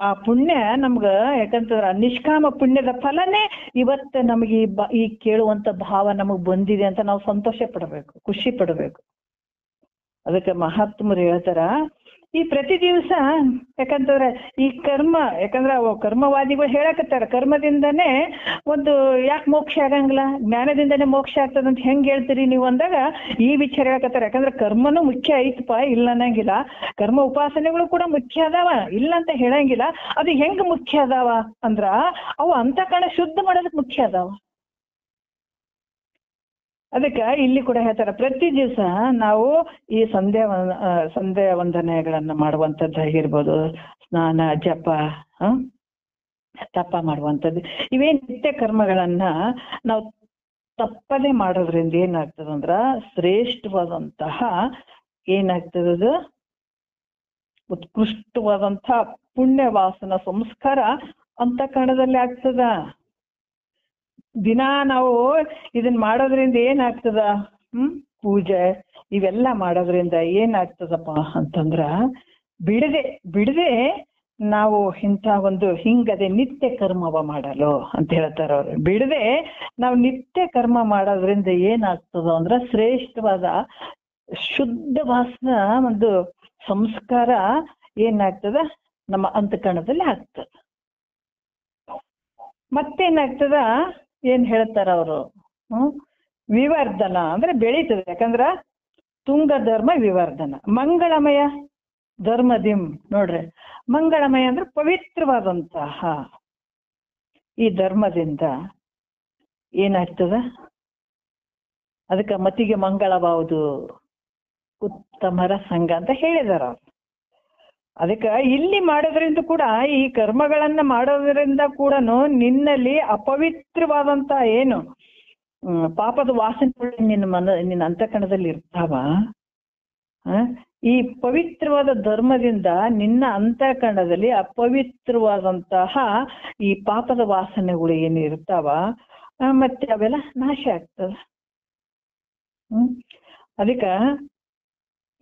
ಆ ಪುಣ್ಯ ನಮ್ಗ ಯಾಕಂತಂದ್ರ ನಿಷ್ಕಾಮ ಪುಣ್ಯದ ಫಲನೇ ಇವತ್ತು ನಮಗೆ ಈ ಕೇಳುವಂತ ಭಾವ ನಮಗ್ ಬಂದಿದೆ ಅಂತ ನಾವು ಸಂತೋಷ ಪಡಬೇಕು, ಖುಷಿ ಪಡಬೇಕು. ಅದಕ್ಕೆ ಮಹಾತ್ಮರು ಹೇಳ್ತಾರ, ಈ ಪ್ರತಿ ದಿವಸ ಯಾಕಂತಂದ್ರೆ ಈ ಕರ್ಮ, ಯಾಕಂದ್ರೆ ಕರ್ಮವಾದಿಗಳು ಹೇಳಕತ್ತಾರ ಕರ್ಮದಿಂದನೇ ಒಂದು ಯಾಕೆ ಮೋಕ್ಷ ಆಗಂಗಿಲ್ಲ, ಜ್ಞಾನದಿಂದನೇ ಮೋಕ್ಷ ಆಗ್ತದಂತ ಹೆಂಗ್ ಹೇಳ್ತೀರಿ ನೀವು ಅಂದಾಗ ಈ ವಿಚಾರ ಹೇಳಕತ್ತಾರ. ಯಾಕಂದ್ರೆ ಕರ್ಮನೂ ಮುಖ್ಯ ಐತಪ್ಪ, ಇಲ್ಲ ಅನ್ನಂಗಿಲ್ಲ. ಕರ್ಮ ಉಪಾಸನೆಗಳು ಕೂಡ ಮುಖ್ಯ ಅದಾವ, ಇಲ್ಲ ಅಂತ ಹೇಳಂಗಿಲ್ಲ. ಅದು ಹೆಂಗ್ ಮುಖ್ಯ ಅದಾವ ಅಂದ್ರ ಅವು ಅಂತಃಕರಣ ಶುದ್ಧ ಮಾಡೋದಕ್ ಮುಖ್ಯ ಅದಾವ. ಅದಕ್ಕೆ ಇಲ್ಲಿ ಕೂಡ ಹೇಳ್ತಾರ, ಪ್ರತಿ ದಿವಸ ನಾವು ಈ ಸಂಧ್ಯಾ ವಂದನೆಗಳನ್ನ ಮಾಡುವಂಥದ್ದಾಗಿರ್ಬೋದು, ಸ್ನಾನ, ಜಪ, ತಪ ಮಾಡುವಂಥದ್ದು, ಇವೇ ನಿತ್ಯ ಕರ್ಮಗಳನ್ನ ನಾವು ತಪ್ಪದೆ ಮಾಡೋದ್ರಿಂದ ಏನಾಗ್ತದಂದ್ರ ಶ್ರೇಷ್ಠವಾದಂತಹ ಏನಾಗ್ತದದು ಉತ್ಕೃಷ್ಟವಾದಂತಹ ಪುಣ್ಯ ವಾಸನ ಸಂಸ್ಕಾರ ಅಂತಃಕರಣದಲ್ಲಿ ಆಗ್ತದ. ದಿನ ನಾವು ಇದನ್ನ ಮಾಡೋದ್ರಿಂದ ಏನಾಗ್ತದ, ಪೂಜೆ ಇವೆಲ್ಲ ಮಾಡೋದ್ರಿಂದ ಏನಾಗ್ತದಪ್ಪ ಅಂತಂದ್ರ ಬಿಡದೆ ನಾವು ಇಂಥ ಒಂದು ಹಿಂಗದೆ ನಿತ್ಯ ಕರ್ಮವ ಮಾಡಲು ಅಂತ ಹೇಳ್ತಾರ ಅವ್ರು. ಬಿಡದೆ ನಾವು ನಿತ್ಯ ಕರ್ಮ ಮಾಡೋದ್ರಿಂದ ಏನಾಗ್ತದ ಅಂದ್ರ ಶ್ರೇಷ್ಠವಾದ ಶುದ್ಧ ವಾಸನ ಒಂದು ಸಂಸ್ಕಾರ ಏನಾಗ್ತದ ನಮ್ಮ ಅಂತಃಕರಣದಲ್ಲಿ ಆಗ್ತದ. ಮತ್ತೇನಾಗ್ತದ ಏನ್ ಹೇಳ್ತಾರ ಅವರು, ವಿವರ್ಧನ ಅಂದ್ರೆ ಬೆಳೀತದೆ. ಯಾಕಂದ್ರ ತುಂಗ ಧರ್ಮ ವಿವರ್ಧನ, ಮಂಗಳಮಯ ಧರ್ಮದಿಂ ನೋಡ್ರಿ, ಮಂಗಳಮಯ ಅಂದ್ರೆ ಪವಿತ್ರವಾದಂತಹ ಈ ಧರ್ಮದಿಂದ ಏನಾಗ್ತದ, ಅದಕ್ಕೆ ಮತಿಗೆ ಮಂಗಳವಾವುದು ಉತ್ತಮರ ಸಂಘ ಅಂತ ಹೇಳಿದಾರ ಅವ್ರು. ಅದಕ್ಕೆ ಇಲ್ಲಿ ಮಾಡೋದ್ರಿಂದ ಕೂಡ, ಈ ಕರ್ಮಗಳನ್ನ ಮಾಡೋದ್ರಿಂದ ಕೂಡ ನಿನ್ನಲ್ಲಿ ಅಪವಿತ್ರವಾದಂತ ಏನು ಪಾಪದ ವಾಸನೆ ನಿನ್ನ ಅಂತಃಕರಣದಲ್ಲಿ ಇರ್ತಾವ. ಈ ಪವಿತ್ರವಾದ ಧರ್ಮದಿಂದ ನಿನ್ನ ಅಂತಃಕರಣದಲ್ಲಿ ಅಪವಿತ್ರವಾದಂತಹ ಈ ಪಾಪದ ವಾಸನೆಗಳು ಏನು ಇರ್ತಾವ ಮತ್ತೆ ಅವೆಲ್ಲ ನಾಶ ಆಗ್ತದ. ಅದಕ್ಕ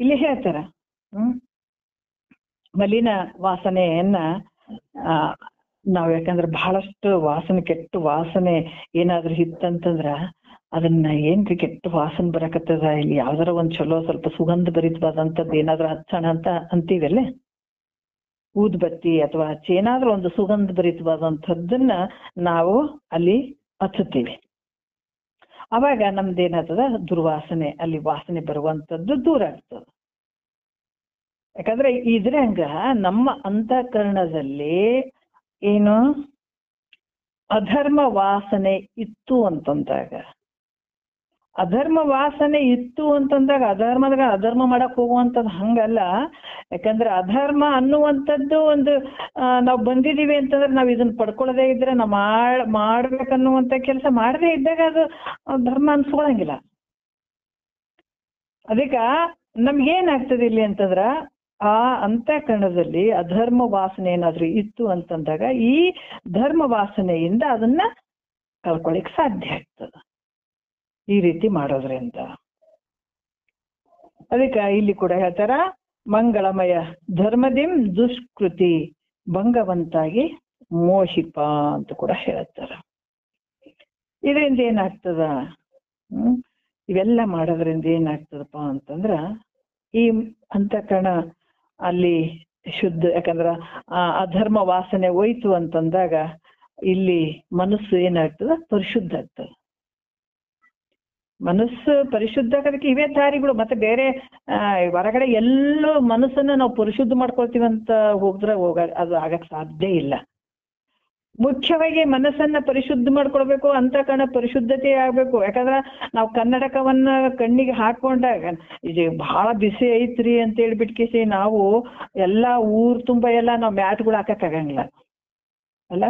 ಇಲ್ಲಿ ಹೇಳ್ತಾರ, ಮಲಿನ ವಾಸನೆಯನ್ನ ನಾವ್ ಯಾಕಂದ್ರೆ ಬಹಳಷ್ಟು ವಾಸನೆ, ಕೆಟ್ಟ ವಾಸನೆ ಏನಾದ್ರೂ ಇತ್ತಂತಂದ್ರ ಅದನ್ನ ಏನ್ರಿ ಕೆಟ್ಟ ವಾಸನೆ ಬರಕತ್ತದ, ಇಲ್ಲಿ ಯಾವ್ದಾರ ಒಂದ್ ಚಲೋ ಸ್ವಲ್ಪ ಸುಗಂಧ ಭರಿತವಾದಂಥದ್ದು ಏನಾದ್ರೂ ಹಚ್ಚೋಣ ಅಂತ ಅಂತೀವಲ್ಲ, ಊದ್ಬತ್ತಿ ಅಥವಾ ಏನಾದ್ರೂ ಒಂದು ಸುಗಂಧ ಭರಿತವಾದಂಥದ್ದನ್ನ ನಾವು ಅಲ್ಲಿ ಹಚ್ಚುತ್ತೀವಿ. ಅವಾಗ ನಮ್ದೇನಾಗ್ತದ, ದುರ್ವಾಸನೆ, ಅಲ್ಲಿ ವಾಸನೆ ಬರುವಂಥದ್ದು ದೂರ ಆಗ್ತದ. ಯಾಕಂದ್ರೆ ಇದ್ರಂಗ ನಮ್ಮ ಅಂತಃಕರಣದಲ್ಲಿ ಏನು ಅಧರ್ಮ ವಾಸನೆ ಇತ್ತು ಅಂತಂದಾಗ, ಅಧರ್ಮ ವಾಸನೆ ಇತ್ತು ಅಂತಂದಾಗ ಅಧರ್ಮ ಮಾಡಕ್ ಹೋಗುವಂಥದ್ದು ಹಂಗಲ್ಲ. ಯಾಕಂದ್ರೆ ಅಧರ್ಮ ಅನ್ನುವಂಥದ್ದು ಒಂದು ನಾವು ಬಂದಿದೀವಿ ಅಂತಂದ್ರೆ ನಾವ್ ಇದನ್ನ ಪಡ್ಕೊಳ್ಳದೆ ಇದ್ರೆ ನಾವು ಮಾಡ್ಬೇಕನ್ನುವಂತ ಕೆಲಸ ಮಾಡದೇ ಇದ್ದಾಗ ಅದು ಧರ್ಮ ಅನ್ಸ್ಕೊಳಂಗಿಲ್ಲ. ಅದಕ್ಕ ನಮ್ಗೇನಾಗ್ತದೆ ಇಲ್ಲಿ ಅಂತಂದ್ರ, ಆ ಅಂತಃಕರಣದಲ್ಲಿ ಅಧರ್ಮ ವಾಸನೆ ಏನಾದ್ರೂ ಇತ್ತು ಅಂತಂದಾಗ ಈ ಧರ್ಮ ವಾಸನೆಯಿಂದ ಅದನ್ನ ಕಳ್ಕೊಳಿಕ್ ಸಾಧ್ಯ ಆಗ್ತದ ಈ ರೀತಿ ಮಾಡೋದ್ರಿಂದ. ಅದಕ್ಕೆ ಇಲ್ಲಿ ಕೂಡ ಹೇಳ್ತಾರ, ಮಂಗಳಮಯ ಧರ್ಮದಿಂ ದುಷ್ಕೃತಿ ಭಂಗವಂತಾಗಿ ಮೋಹಿಪ ಅಂತ ಕೂಡ ಹೇಳ್ತಾರ. ಇದರಿಂದ ಏನಾಗ್ತದ, ಇವೆಲ್ಲ ಮಾಡೋದ್ರಿಂದ ಏನಾಗ್ತದಪ್ಪ ಅಂತಂದ್ರ ಈ ಅಂತಃಕರಣ ಅಲ್ಲಿ ಶುದ್ಧ, ಯಾಕಂದ್ರ ಅಧರ್ಮ ವಾಸನೆ ಹೋಯ್ತು ಅಂತಂದಾಗ ಇಲ್ಲಿ ಮನಸ್ಸು ಏನಾಗ್ತದ, ಪರಿಶುದ್ಧ ಆಗ್ತದ. ಮನಸ್ಸು ಪರಿಶುದ್ಧ ಆಗೋದಕ್ಕೆ ಇವೇ ದಾರಿಗಳು. ಮತ್ತೆ ಬೇರೆ ಹೊರಗಡೆ ಎಲ್ಲೋ ಮನಸ್ಸನ್ನ ನಾವು ಪರಿಶುದ್ಧ ಮಾಡ್ಕೊಳ್ತೀವಂತ ಹೋದ್ರೆ ಅದು ಆಗಕ್ ಸಾಧ್ಯ ಇಲ್ಲ. ಮುಖ್ಯವಾಗಿ ಮನಸ್ಸನ್ನ ಪರಿಶುದ್ಧ ಮಾಡ್ಕೊಳ್ಬೇಕು, ಅಂತಃಕರಣ ಪರಿಶುದ್ಧತೆ ಆಗ್ಬೇಕು. ಯಾಕಂದ್ರ ನಾವು ಕನ್ನಡಕವನ್ನ ಕಣ್ಣಿಗೆ ಹಾಕೊಂಡಾಗ ಇದು ಬಹಳ ಬಿಸಿ ಐತ್ರಿ ಅಂತ ಹೇಳ್ಬಿಟ್ಕೇಸಿ ನಾವು ಎಲ್ಲಾ ಊರ್ ತುಂಬಾ ಎಲ್ಲ ನಾವು ಮ್ಯಾಟ್ಗಳು ಹಾಕಕ್ ಆಗಂಗಿಲ್ಲ ಅಲ್ಲ.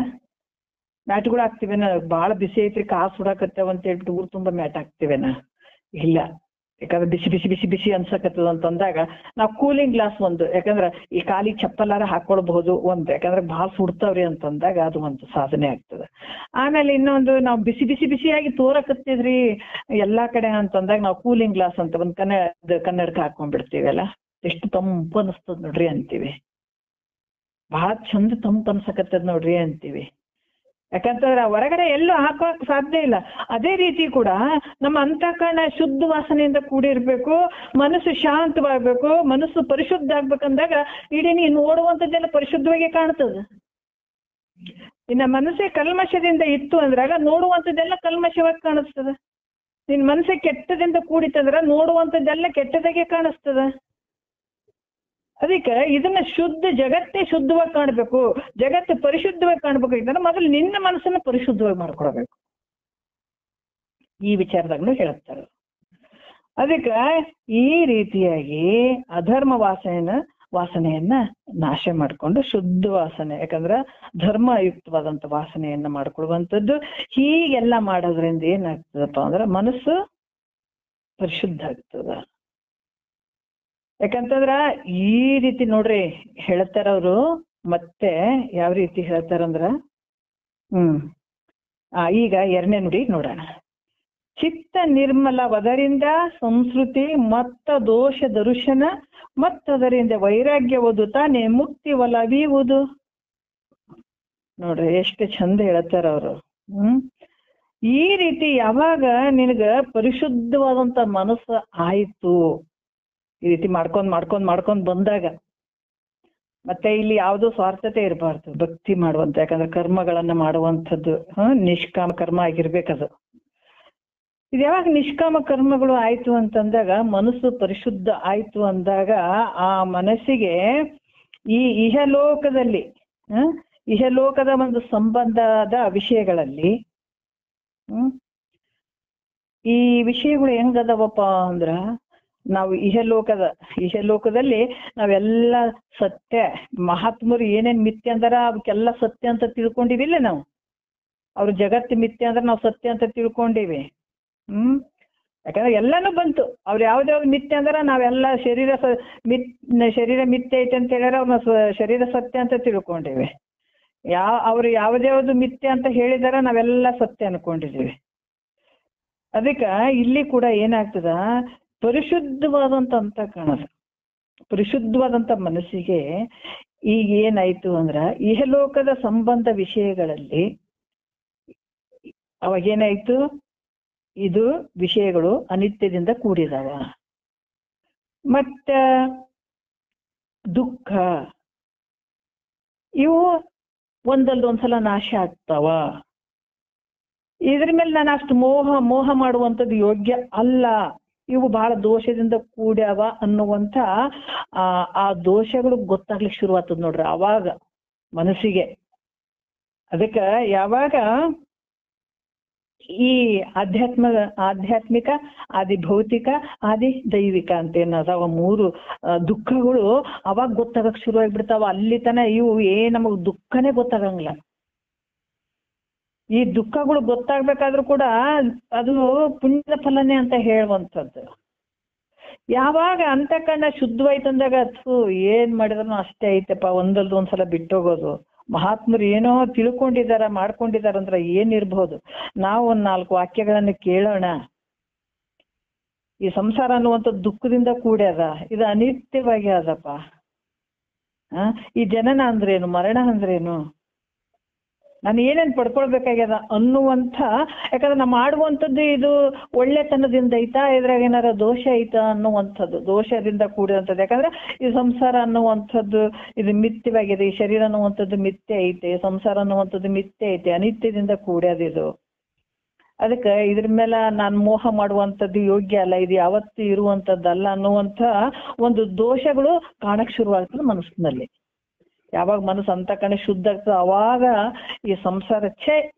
ಮ್ಯಾಟ್ಗಳು ಹಾಕ್ತಿವೇನ, ಬಹಳ ಬಿಸಿ ಐತ್ರಿ ಕಾಸು ಸುಡಾಕತ್ತೇವ ಅಂತ ಹೇಳ್ಬಿಟ್ಟು ಊರ್ ತುಂಬಾ ಮ್ಯಾಟ್ ಹಾಕ್ತಿವೇನ, ಇಲ್ಲ. ಯಾಕಂದ್ರೆ ಬಿಸಿ ಬಿಸಿ ಬಿಸಿ ಬಿಸಿ ಅನ್ಸಕತ್ತದ ಅಂತಂದಾಗ ನಾವು ಕೂಲಿಂಗ್ ಗ್ಲಾಸ್ ಒಂದು, ಯಾಕಂದ್ರೆ ಈ ಕಾಲಿಗೆ ಚಪ್ಪಲಾರ ಹಾಕೊಳ್ಬಹುದು ಒಂದು, ಯಾಕಂದ್ರೆ ಬಹಳ ಸುಡ್ತಾವ್ರಿ ಅಂತಂದಾಗ ಅದು ಒಂದು ಸಾಧನೆ ಆಗ್ತದೆ. ಆಮೇಲೆ ಇನ್ನೊಂದು, ನಾವು ಬಿಸಿ ಬಿಸಿ ಬಿಸಿಯಾಗಿ ತೋರಕತ್ತಿದ್ರಿ ಎಲ್ಲಾ ಕಡೆ ಅಂತಂದಾಗ ನಾವು ಕೂಲಿಂಗ್ ಗ್ಲಾಸ್ ಅಂತ ಒಂದು ಕನ್ನಡಕ ಹಾಕೊಂಡ್ಬಿಡ್ತೀವಲ್ಲ, ಎಷ್ಟು ತಂಪು ಅನಿಸ್ತದ ನೋಡ್ರಿ ಅಂತೀವಿ, ಬಹಳ ಚಂದ ತಂಪು ಅನ್ಸಕತ್ತದ ನೋಡ್ರಿ ಅಂತೀವಿ. ಯಾಕಂತಂದ್ರೆ ಹೊರಗಡೆ ಎಲ್ಲೂ ಹಾಕೋಕ್ ಸಾಧ್ಯ ಇಲ್ಲ. ಅದೇ ರೀತಿ ಕೂಡ ನಮ್ಮ ಅಂತಃಕರಣ ಶುದ್ಧ ವಾಸನೆಯಿಂದ ಕೂಡಿರ್ಬೇಕು, ಮನಸ್ಸು ಶಾಂತವಾಗ್ಬೇಕು, ಮನಸ್ಸು ಪರಿಶುದ್ಧ ಆಗ್ಬೇಕಂದಾಗ ಇಡೀ ನೀನು ನೋಡುವಂಥದ್ದೆಲ್ಲ ಪರಿಶುದ್ಧವಾಗಿ ಕಾಣ್ತದ. ಇನ್ನ ಮನಸ್ಸೇ ಕಲ್ಮಶದಿಂದ ಇತ್ತು ಅಂದ್ರಾಗ ನೋಡುವಂಥದ್ದೆಲ್ಲ ಕಲ್ಮಶವಾಗಿ ಕಾಣಿಸ್ತದ. ನಿನ್ ಮನಸ್ಸೇ ಕೆಟ್ಟದಿಂದ ಕೂಡಿತಂದ್ರ ನೋಡುವಂಥದ್ದೆಲ್ಲ ಕೆಟ್ಟದಾಗೆ ಕಾಣಿಸ್ತದ. ಅದಕ್ಕೆ ಇದನ್ನ ಜಗತ್ತೇ ಶುದ್ಧವಾಗಿ ಕಾಣ್ಬೇಕು, ಜಗತ್ತು ಪರಿಶುದ್ಧವಾಗಿ ಕಾಣ್ಬೇಕು ಅಂತಂದ್ರೆ ಮೊದಲು ನಿನ್ನ ಮನಸ್ಸನ್ನ ಪರಿಶುದ್ಧವಾಗಿ ಮಾಡ್ಕೊಳ್ಬೇಕು. ಈ ವಿಚಾರದಾಗ್ನು ಹೇಳ್ತಾರೆ. ಅದಕ್ಕ ಈ ರೀತಿಯಾಗಿ ಅಧರ್ಮ ವಾಸನೆಯನ್ನ ನಾಶ ಮಾಡ್ಕೊಂಡು ಶುದ್ಧ ವಾಸನೆ, ಯಾಕಂದ್ರ ಧರ್ಮಯುಕ್ತವಾದಂತ ವಾಸನೆಯನ್ನ ಮಾಡ್ಕೊಳ್ಳುವಂಥದ್ದು. ಹೀಗೆಲ್ಲ ಮಾಡೋದ್ರಿಂದ ಏನಾಗ್ತದಪ್ಪ ಅಂದ್ರ ಮನಸ್ಸು ಪರಿಶುದ್ಧ ಆಗ್ತದ. ಯಾಕಂತಂದ್ರ ಈ ರೀತಿ ನೋಡ್ರಿ ಹೇಳ್ತಾರ ಅವರು. ಮತ್ತೆ ಯಾವ ರೀತಿ ಹೇಳ್ತಾರಂದ್ರ ಈಗ 2ನೇ ನುಡಿ ನೋಡೋಣ. ಚಿತ್ತ ನಿರ್ಮಲವದರಿಂದ ಸಂಸ್ಕೃತಿ ಮತ್ತ ದೋಷ ದರ್ಶನ ಮತ್ತದರಿಂದ ವೈರಾಗ್ಯವುದು ತಾನೇ ಮುಕ್ತಿ ಒಲವಿಯುವುದು. ನೋಡ್ರಿ ಎಷ್ಟು ಚಂದ ಹೇಳ್ತಾರ ಅವರು. ಈ ರೀತಿ ಯಾವಾಗ ನಿನಗ ಪರಿಶುದ್ಧವಾದಂತ ಮನಸ್ಸು ಆಯ್ತು, ಈ ರೀತಿ ಮಾಡ್ಕೊಂಡ್ ಬಂದಾಗ, ಮತ್ತೆ ಇಲ್ಲಿ ಯಾವ್ದು ಸ್ವಾರ್ಥತೆ ಇರಬಾರ್ದು, ಭಕ್ತಿ ಮಾಡುವಂತ, ಯಾಕಂದ್ರೆ ಕರ್ಮಗಳನ್ನ ಮಾಡುವಂಥದ್ದು ನಿಷ್ಕಾಮ ಕರ್ಮ ಆಗಿರ್ಬೇಕದು. ಇದು ಯಾವಾಗ ನಿಷ್ಕಾಮ ಕರ್ಮಗಳು ಆಯ್ತು ಅಂತಂದಾಗ, ಮನಸ್ಸು ಪರಿಶುದ್ಧ ಆಯ್ತು ಅಂದಾಗ ಆ ಮನಸ್ಸಿಗೆ ಈ ಇಹಲೋಕದ ಒಂದು ಸಂಬಂಧದ ವಿಷಯಗಳಲ್ಲಿ ಈ ವಿಷಯಗಳು ಹೆಂಗದವಪ್ಪ ಅಂದ್ರ, ನಾವು ಇಹಲೋಕದಲ್ಲಿ ನಾವೆಲ್ಲ ಸತ್ಯ, ಮಹಾತ್ಮರು ಏನೇನ್ ಮಿಥ್ಯ ಅಂದಾರ ಅವಕ್ಕೆಲ್ಲ ಸತ್ಯ ಅಂತ ತಿಳ್ಕೊಂಡಿವಿಲ್ಲ ನಾವು. ಅವ್ರ ಜಗತ್ತು ಮಿಥ್ಯ ಅಂದ್ರೆ ನಾವು ಸತ್ಯ ಅಂತ ತಿಳ್ಕೊಂಡಿವಿ. ಯಾಕಂದ್ರೆ ಎಲ್ಲಾನು ಬಂತು. ಅವ್ರು ಯಾವ್ದಾವ್ದು ಮಿಥ್ಯ ಅಂದ್ರ ನಾವೆಲ್ಲ ಶರೀರ ಮಿಥ್ಯ ಐತೆ ಅಂತ ಹೇಳ್ಯಾರ, ಅವ್ರನ್ನ ಶರೀರ ಸತ್ಯ ಅಂತ ತಿಳ್ಕೊಂಡಿವಿ. ಅವ್ರು ಯಾವ್ದ್ಯಾವ್ದು ಮಿಥ್ಯ ಅಂತ ಹೇಳಿದಾರ ನಾವೆಲ್ಲ ಸತ್ಯ ಅನ್ಕೊಂಡಿದೀವಿ. ಅದಕ್ಕ ಇಲ್ಲಿ ಕೂಡ ಏನಾಗ್ತದ, ಪರಿಶುದ್ಧವಾದಂತ ಅಂತಃಕರಣ, ಪರಿಶುದ್ಧವಾದಂತ ಮನಸ್ಸಿಗೆ ಈಗ ಏನಾಯ್ತು ಅಂದ್ರ ಇಹಲೋಕದ ಸಂಬಂಧ ವಿಷಯಗಳಲ್ಲಿ ಅವಾಗೇನಾಯ್ತು, ಇದು ವಿಷಯಗಳು ಅನಿತ್ಯದಿಂದ ಕೂಡಿದಾವ, ಮತ್ತ ದುಃಖ ಇವು ಒಂದೊಂದ್ಸಲ ನಾಶ ಆಗ್ತಾವ. ಇದ್ರ ಮೇಲೆ ನಾನು ಅಷ್ಟು ಮೋಹ ಮಾಡುವಂಥದ್ದು ಯೋಗ್ಯ ಅಲ್ಲ, ಇವು ಬಹಳ ದೋಷದಿಂದ ಕೂಡ್ಯಾವ ಅನ್ನುವಂಥ ಆ ದೋಷಗಳು ಗೊತ್ತಾಗ್ಲಿಕ್ಕೆ ಶುರುವಾಗ್ತದ ನೋಡ್ರಿ ಅವಾಗ ಮನಸ್ಸಿಗೆ. ಅದಕ್ಕ ಯಾವಾಗ ಈ ಆಧ್ಯಾತ್ಮಿಕ, ಆದಿ ಭೌತಿಕ, ಆದಿ ದೈವಿಕ ಅಂತ ಏನದಾವ 3 ದುಃಖಗಳು ಅವಾಗ ಗೊತ್ತಾಗಕ್ ಶುರು ಆಗ್ಬಿಡ್ತಾವ. ಅಲ್ಲಿ ತನ ಇವು ನಮಗ್ ದುಃಖನೇ ಗೊತ್ತಾಗಂಗಿಲ್ಲ. ಈ ದುಃಖಗಳು ಗೊತ್ತಾಗ್ಬೇಕಾದ್ರೂ ಕೂಡ ಅದು ಪುಣ್ಯದ ಫಲನೇ ಅಂತ ಹೇಳುವಂಥದ್ದು. ಯಾವಾಗ ಅಂತಃಕರಣ ಶುದ್ಧವಾಯ್ತಂದಾಗ ಏನ್ ಮಾಡಿದ್ರು ಅಷ್ಟೇ ಐತಪ್ಪ, ಒಂದ್ಸಲ ಬಿಟ್ಟೋಗೋದು. ಮಹಾತ್ಮರು ಏನೋ ತಿಳ್ಕೊಂಡಿದಾರ ಮಾಡ್ಕೊಂಡಿದಾರಂದ್ರ ಏನಿರ್ಬಹುದು. ನಾವು 4 ವಾಕ್ಯಗಳನ್ನ ಕೇಳೋಣ. ಈ ಸಂಸಾರ ಅನ್ನುವಂಥ ದುಃಖದಿಂದ ಕೂಡ್ಯದ, ಇದು ಅನಿತ್ಯವಾಗಿ ಅದಪ್ಪ. ಈ ಜನನ ಅಂದ್ರೇನು, ಮರಣ ಅಂದ್ರೇನು, ನಾನು ಏನೇನ್ ಪಡ್ಕೊಳ್ಬೇಕಾಗ್ಯದ ಅನ್ನುವಂಥ, ಯಾಕಂದ್ರೆ ನಾವು ಮಾಡುವಂಥದ್ದು ಇದು ಒಳ್ಳೆತನದಿಂದ ಐತಾ, ಇದ್ರಾಗ ಏನಾರ ದೋಷ ಐತಾ ಅನ್ನುವಂಥದ್ದು, ದೋಷದಿಂದ ಕೂಡಿದಂಥದ್ದು. ಯಾಕಂದ್ರೆ ಈ ಸಂಸಾರ ಅನ್ನುವಂಥದ್ದು ಇದು ಮಿಥ್ಯವಾಗಿದೆ, ಈ ಶರೀರ ಅನ್ನುವಂಥದ್ದು ಮಿಥ್ಯೆ ಐತೆ, ಸಂಸಾರ ಅನ್ನುವಂಥದ್ದು ಮಿಥ್ಯೆ ಐತೆ, ಅನಿತ್ಯದಿಂದ ಕೂಡ್ಯದಿದು. ಅದಕ್ಕೆ ಇದ್ರ ಮೇಲೆ ನಾನು ಮೋಹ ಮಾಡುವಂಥದ್ದು ಯೋಗ್ಯ ಅಲ್ಲ, ಇದು ಯಾವತ್ತೂ ಇರುವಂಥದ್ದಲ್ಲ ಅನ್ನುವಂಥ ಒಂದು ದೋಷಗಳು ಕಾಣಕ್ ಶುರುವಾಗ್ತದೆ ಮನಸ್ಸಿನಲ್ಲಿ. ಯಾವಾಗ ಮನಸ್ಸು ಅಂತಃಕರಣ ಶುದ್ಧ ಆಗ್ತದೆ ಅವಾಗ ಈ ಸಂಸಾರ